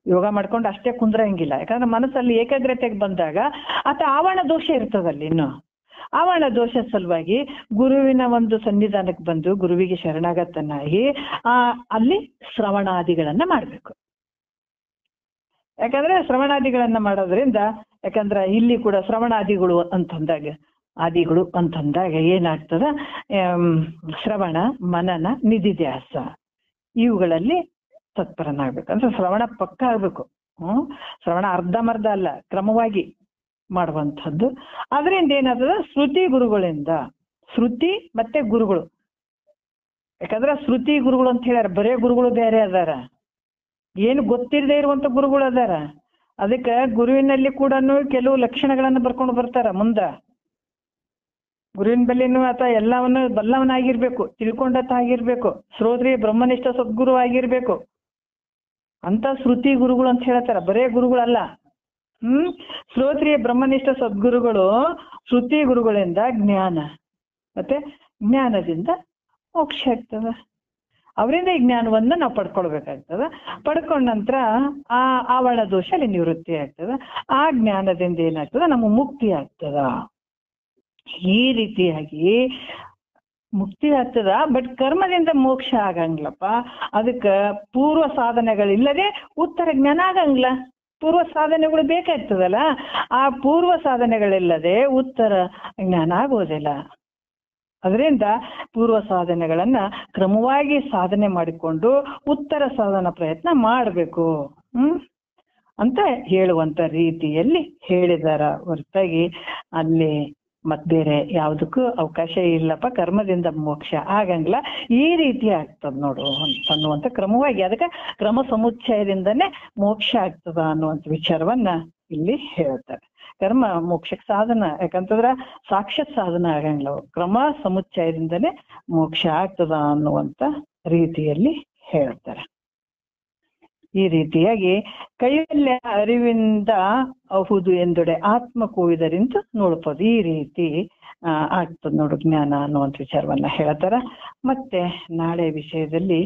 ಯೋಗ ಮಾಡ್ಕೊಂಡು ಅಷ್ಟೇ ಕುಂದ್ರಂಗಿಲ್ಲ. ಯಾಕಂದ್ರೆ ಮನಸ್ಸಲ್ಲಿ ಏಕಾಗ್ರತೆಗೆ ಬಂದಾಗ ಆತ ಆವರಣ ದೋಷ ಇರ್ತದಲ್ಲಿ. ಇನ್ನು ಆವರಣ ದೋಷ ಸಲುವಾಗಿ ಗುರುವಿನ ಒಂದು ಸನ್ನಿಧಾನಕ್ಕೆ ಬಂದು ಗುರುವಿಗೆ ಶರಣಾಗತನಾಗಿ ಅಲ್ಲಿ ಶ್ರವಣಾದಿಗಳನ್ನ ಮಾಡ್ಬೇಕು. ಯಾಕಂದ್ರೆ ಶ್ರವಣಾದಿಗಳನ್ನ ಮಾಡೋದ್ರಿಂದ, ಯಾಕಂದ್ರೆ ಇಲ್ಲಿ ಕೂಡ ಶ್ರವಣಾದಿಗಳು ಅಂತಂದಾಗ ಏನಾಗ್ತದ, ಶ್ರವಣ, ಮನನ, ನಿಧಿಧ್ಯಾಸ ಇವುಗಳಲ್ಲಿ ತತ್ಪರನಾಗ್ಬೇಕು. ಅಂದ್ರೆ ಶ್ರವಣ ಪಕ್ಕ ಆಗ್ಬೇಕು. ಶ್ರವಣ ಅರ್ಧಮರ್ಧ ಅಲ್ಲ, ಕ್ರಮವಾಗಿ ಮಾಡುವಂಥದ್ದು. ಅದರಿಂದ ಏನಾಗ್ತದ, ಶ್ರುತಿ ಮತ್ತೆ ಗುರುಗಳು. ಯಾಕಂದ್ರೆ ಶ್ರುತಿ ಗುರುಗಳು ಅಂತ ಹೇಳ್ಯಾರ, ಬರೇ ಗುರುಗಳು ಬೇರೆ ಅದಾರ, ಏನು ಗೊತ್ತಿರದೇ ಇರುವಂತ ಗುರುಗಳು ಅದಾರ. ಅದಕ್ಕೆ ಗುರುವಿನಲ್ಲಿ ಕೂಡ ಕೆಲವು ಲಕ್ಷಣಗಳನ್ನ ಬರ್ಕೊಂಡು ಬರ್ತಾರ. ಮುಂದ ಗುರುವಿನ ಬಲ್ಲಿನೂ ಆತ ಎಲ್ಲವನ್ನು ಬಲ್ಲವನಾಗಿರ್ಬೇಕು, ತಿಳ್ಕೊಂಡತ ಆಗಿರ್ಬೇಕು, ಶ್ರೋತ್ರಿಯ ಬ್ರಹ್ಮನಿಷ್ಠ ಸದ್ಗುರು ಆಗಿರ್ಬೇಕು ಅಂತ ಶ್ರುತಿ ಗುರುಗಳು ಅಂತ ಹೇಳ್ತಾರ, ಬರೇ ಗುರುಗಳಲ್ಲ. ಶ್ರೋತ್ರಿಯ ಬ್ರಹ್ಮನಿಷ್ಠ ಸದ್ಗುರುಗಳು ಶ್ರುತಿ ಗುರುಗಳಿಂದ ಜ್ಞಾನ, ಮತ್ತೆ ಜ್ಞಾನದಿಂದ ಮೋಕ್ಷ ಆಗ್ತದ. ಅವರಿಂದ ಈ ಜ್ಞಾನವನ್ನ ನಾವು ಪಡ್ಕೊಳ್ಬೇಕಾಗ್ತದ. ಪಡ್ಕೊಂಡ ನಂತರ ಆ ಆವರಣ ದೋಷ ಅಲ್ಲಿ ನಿವೃತ್ತಿ ಆಗ್ತದ. ಆ ಜ್ಞಾನದಿಂದ ಏನಾಗ್ತದ, ನಮ್ಮ ಮುಕ್ತಿ ಆಗ್ತದ. ಈ ರೀತಿಯಾಗಿ ಮುಕ್ತಿ ಆಗ್ತದ. ಬಟ್ ಕರ್ಮದಿಂದ ಮೋಕ್ಷ ಆಗಂಗಿಲ್ಲಪ್ಪ. ಅದಕ್ಕ ಪೂರ್ವ ಸಾಧನೆಗಳಿಲ್ಲದೆ ಉತ್ತರ ಜ್ಞಾನ ಆಗಂಗಿಲ್ಲ. ಪೂರ್ವ ಸಾಧನೆಗಳು ಬೇಕಾಗ್ತದಲ್ಲ, ಆ ಪೂರ್ವ ಸಾಧನೆಗಳಿಲ್ಲದೆ ಉತ್ತರ ಜ್ಞಾನ ಆಗೋದಿಲ್ಲ. ಅದರಿಂದ ಪೂರ್ವ ಸಾಧನೆಗಳನ್ನ ಕ್ರಮವಾಗಿ ಸಾಧನೆ ಮಾಡಿಕೊಂಡು ಉತ್ತರ ಸಾಧನ ಪ್ರಯತ್ನ ಮಾಡಬೇಕು ಅಂತ ಹೇಳುವಂತ ರೀತಿಯಲ್ಲಿ ಹೇಳಿದಾರ ಹೊರತಾಗಿ ಅಲ್ಲಿ ಮತ್ ಬೇರೆ ಯಾವ್ದಕ್ಕೂ ಅವಕಾಶ ಇಲ್ಲಪ್ಪ, ಕರ್ಮದಿಂದ ಮೋಕ್ಷ ಆಗಂಗಿಲ್ಲ, ಈ ರೀತಿ ಆಗ್ತದ ನೋಡು ಅನ್ನುವಂತ ಕ್ರಮವಾಗಿ, ಅದಕ್ಕೆ ಕ್ರಮ ಸಮುಚ್ಚಯದಿಂದನೇ ಮೋಕ್ಷ ಆಗ್ತದ ಅನ್ನುವಂತ ವಿಚಾರವನ್ನ ಇಲ್ಲಿ ಹೇಳ್ತಾರೆ. ಕರ್ಮ ಮೋಕ್ಷಕ್ಕೆ ಸಾಧನ, ಯಾಕಂತಂದ್ರ ಸಾಕ್ಷಾತ್ ಸಾಧನ ಆಗಂಗಿಲ್ಲ, ಕ್ರಮ ಸಮುಚ್ಚಯದಿಂದನೇ ಮೋಕ್ಷ ಆಗ್ತದ ಅನ್ನುವಂತ ರೀತಿಯಲ್ಲಿ ಹೇಳ್ತಾರೆ. ಈ ರೀತಿಯಾಗಿ ಕೈಯಲ್ಲೇ ಅರಿವಿಂದ ಅಹುದು ಎಂದೊಡೆ ಆತ್ಮ ಕೂವಿದರಿಂದ ನೋಡ್ಬೋದು. ಈ ರೀತಿ ಆಗ್ತದ ನೋಡು ಜ್ಞಾನ ಅನ್ನುವಂಥ ವಿಚಾರವನ್ನ ಹೇಳ್ತಾರ. ಮತ್ತೆ ನಾಳೆ ವಿಷಯದಲ್ಲಿ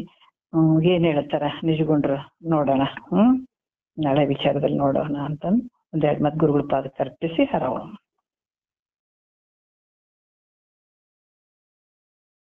ಏನ್ ಹೇಳ್ತಾರ ನಿಜಗೊಂಡ್ರು ನೋಡೋಣ. ನಾಳೆ ವಿಚಾರದಲ್ಲಿ ನೋಡೋಣ ಅಂತಂದು ಒಂದೆರಡು ಮತ್ ಗುರುಗಳ ಪಾದಕ್ಕೆ ಅರ್ಪಿಸಿ ಹರವೋಣ.